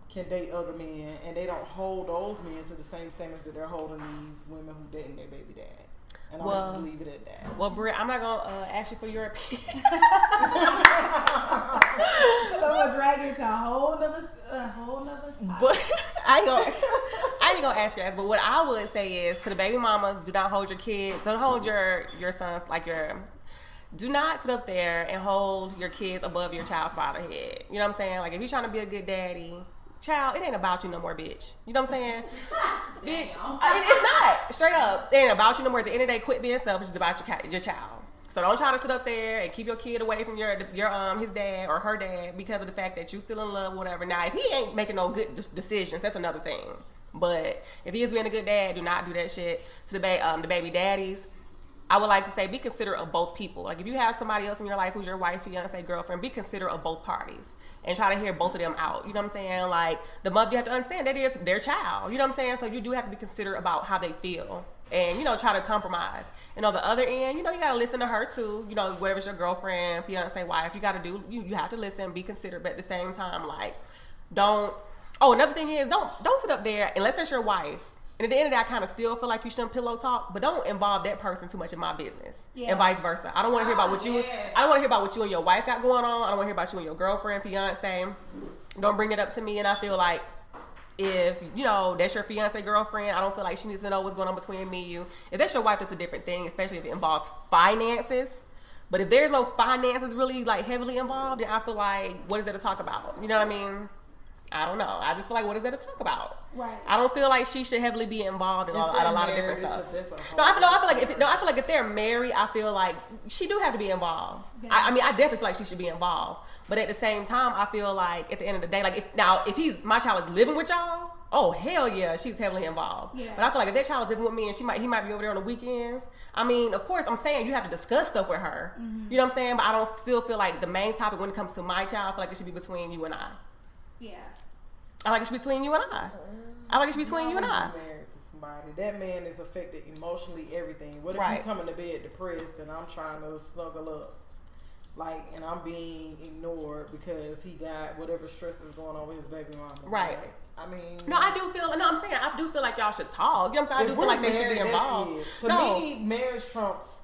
can date other men and they don't hold those men to the same standards that they're holding these women who dating their baby dad. And I'll just leave it at that. Well, Britt, I'm not going to ask you for your opinion. So we'll drag it to a whole nother topic. But I ain't gonna ask your ass. But what I would say is to the baby mamas, do not hold your kids, don't hold your sons do not sit up there and hold your kids above your child's father's head. You know what I'm saying? If you're trying to be a good daddy, child, it ain't about you no more, bitch. You know what I'm saying? Bitch, it's not. Straight up. It ain't about you no more. At the end of the day, quit being selfish. It's about your child. So don't try to sit up there and keep your kid away from his dad or her dad because of the fact that you still in love, whatever. Now, if he ain't making no good decisions, that's another thing. But if he is being a good dad, do not do that shit to the baby daddies. I would like to say be considerate of both people. If you have somebody else in your life who's your wife, fiance, girlfriend, be considerate of both parties and try to hear both of them out. You know what I'm saying? The mother, you have to understand that is their child. You know what I'm saying? So you do have to be considerate about how they feel and, try to compromise. And on the other end, you got to listen to her too. Whatever's your girlfriend, fiance, wife, you got to do, you have to listen, be considerate, but at the same time, another thing is don't sit up there unless that's your wife. And at the end of the day, I kind of still feel like you shouldn't pillow talk, but don't involve that person too much in my business, and vice versa. I don't want to hear about what you. I don't want to hear about what you and your wife got going on. I don't want to hear about you and your girlfriend, fiance. Don't bring it up to me, and I feel like If, you know, that's your fiance, girlfriend, I don't feel like she needs to know what's going on between me and you. If that's your wife, that's a different thing, especially if it involves finances. But if there's no finances really, like, heavily involved, then I feel like, what is there to talk about? You know what I mean? I don't know. I just feel like, what is there to talk about? Right. I don't feel like she should heavily be involved in a lot of different stuff. I feel like if they're married, I feel like she do have to be involved. Yeah. I mean, I definitely feel like she should be involved. But at the same time, I feel like at the end of the day, like if my child is living with y'all, oh hell yeah, she's heavily involved. Yeah. But I feel like if that child is living with me and he might be over there on the weekends. I mean, of course, I'm saying you have to discuss stuff with her. Mm-hmm. You know what I'm saying? But I don't still feel like the main topic when it comes to my child, I feel like it should be between you and I. Yeah. I like it should be between you and I. I like it should be between you and I. Married to somebody, that man is affected emotionally, everything. What if Right. you coming to bed depressed and I'm trying to snuggle up, like, and I'm being ignored because he got whatever stress is going on with his baby mama? Right. Like, I mean, I'm saying I do feel like y'all should talk. You know what I'm saying? I do feel like they should be involved. To me, marriage trumps.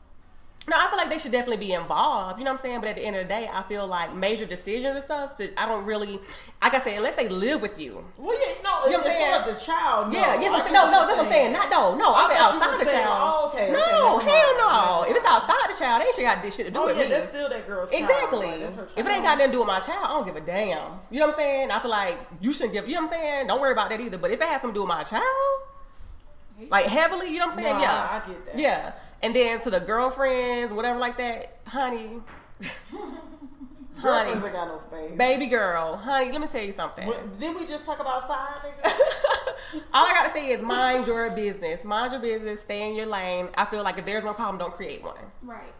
No, I feel like they should definitely be involved. You know what I'm saying? But at the end of the day, I feel like major decisions and stuff, I don't really, like I said, unless they live with you. Well, yeah, no, you know as far as the child, no. Yeah, yes, that's what I'm saying. I'm saying outside the child. Oh, okay, no, okay, hell no. right. If it's outside the child, they ain't shit got this shit to do with me. That's still that girl's child. Exactly. Like, that's her child. If it ain't got nothing to do with my child, I don't give a damn. You know what I'm saying? I feel like you shouldn't give, you know what I'm saying? Don't worry about that either. But if it has something to do with my child, like heavily, you know what I'm saying? Nah, Yeah. I get that. Yeah. And then to the girlfriends, whatever like that, honey. Girlfriends ain't got no space. Baby girl, honey, let me tell you something. Didn't we just talk about side niggas? All I gotta say is mind your business. Mind your business, stay in your lane. I feel like if there's no problem, don't create one. Right.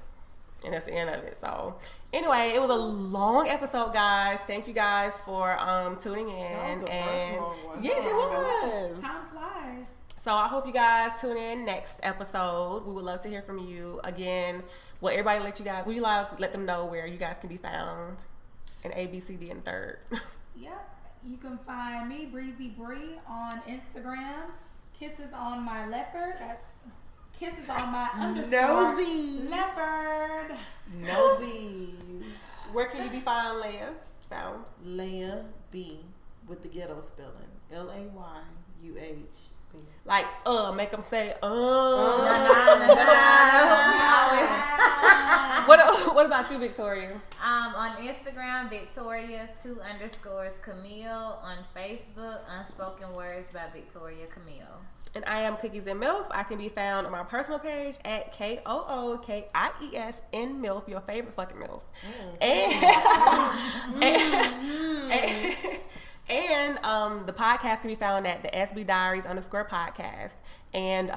And that's the end of it. So anyway, it was a long episode, guys. Thank you guys for tuning in. That was the and first long one. yes, it was. Time flies. So I hope you guys tune in next episode. We would love to hear from you. Again, will everybody let them know where you guys can be found in A, B, C, D, and third. Yep. You can find me, Breezy Bree, on Instagram. Kisses on my leopard. That's kisses on my underscore Nosies. leopard. Nosies. Where can you be found, Leia? Found. Leia B with the ghetto spelling. Layuhb. Like, make them say, What about you, Victoria? On Instagram, Victoria 2_ Camille. On Facebook, Unspoken Words by Victoria Camille. And I am Cookies and MILF. I can be found on my personal page at KOOKIES in MILF, your favorite fucking MILF. And the podcast can be found at the SB Diaries _podcast. And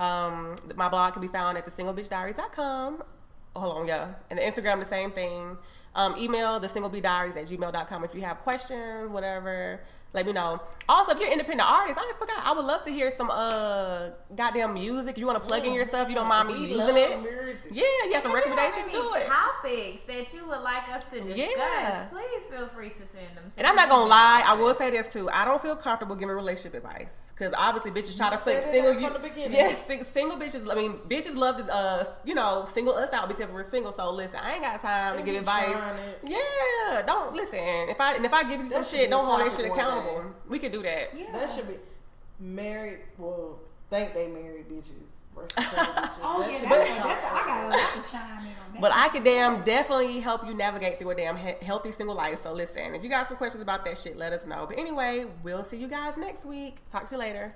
my blog can be found at thesinglebitchdiaries.com. Hold on, yeah. And the Instagram, the same thing. Email thesinglebdiaries@gmail.com if you have questions, whatever. Let me know. Also, if you're an independent artist, I forgot. I would love to hear some goddamn music. If you want to plug in your stuff, you don't mind me using it. Music. Yeah, you have some recommendations. Do it. Topics that you would like us to discuss, Yeah. please feel free to send them. And I'm not gonna lie, I will say this too. I don't feel comfortable giving relationship advice because obviously bitches try to said single that you. from the beginning. Yes, single bitches. I mean, bitches love to single us out because we're single. So listen, I ain't got time to give advice. Yeah, don't listen. If I give you some That should shit, be don't a hold that topic shit one accountable. day. We could do that. Yeah. That should be married. Well, think they married bitches versus single bitches. Oh, That yeah, should that's be a I got to chime in on that. But I could definitely help you navigate through a damn healthy single life. So listen, if you got some questions about that shit, let us know. But anyway, we'll see you guys next week. Talk to you later.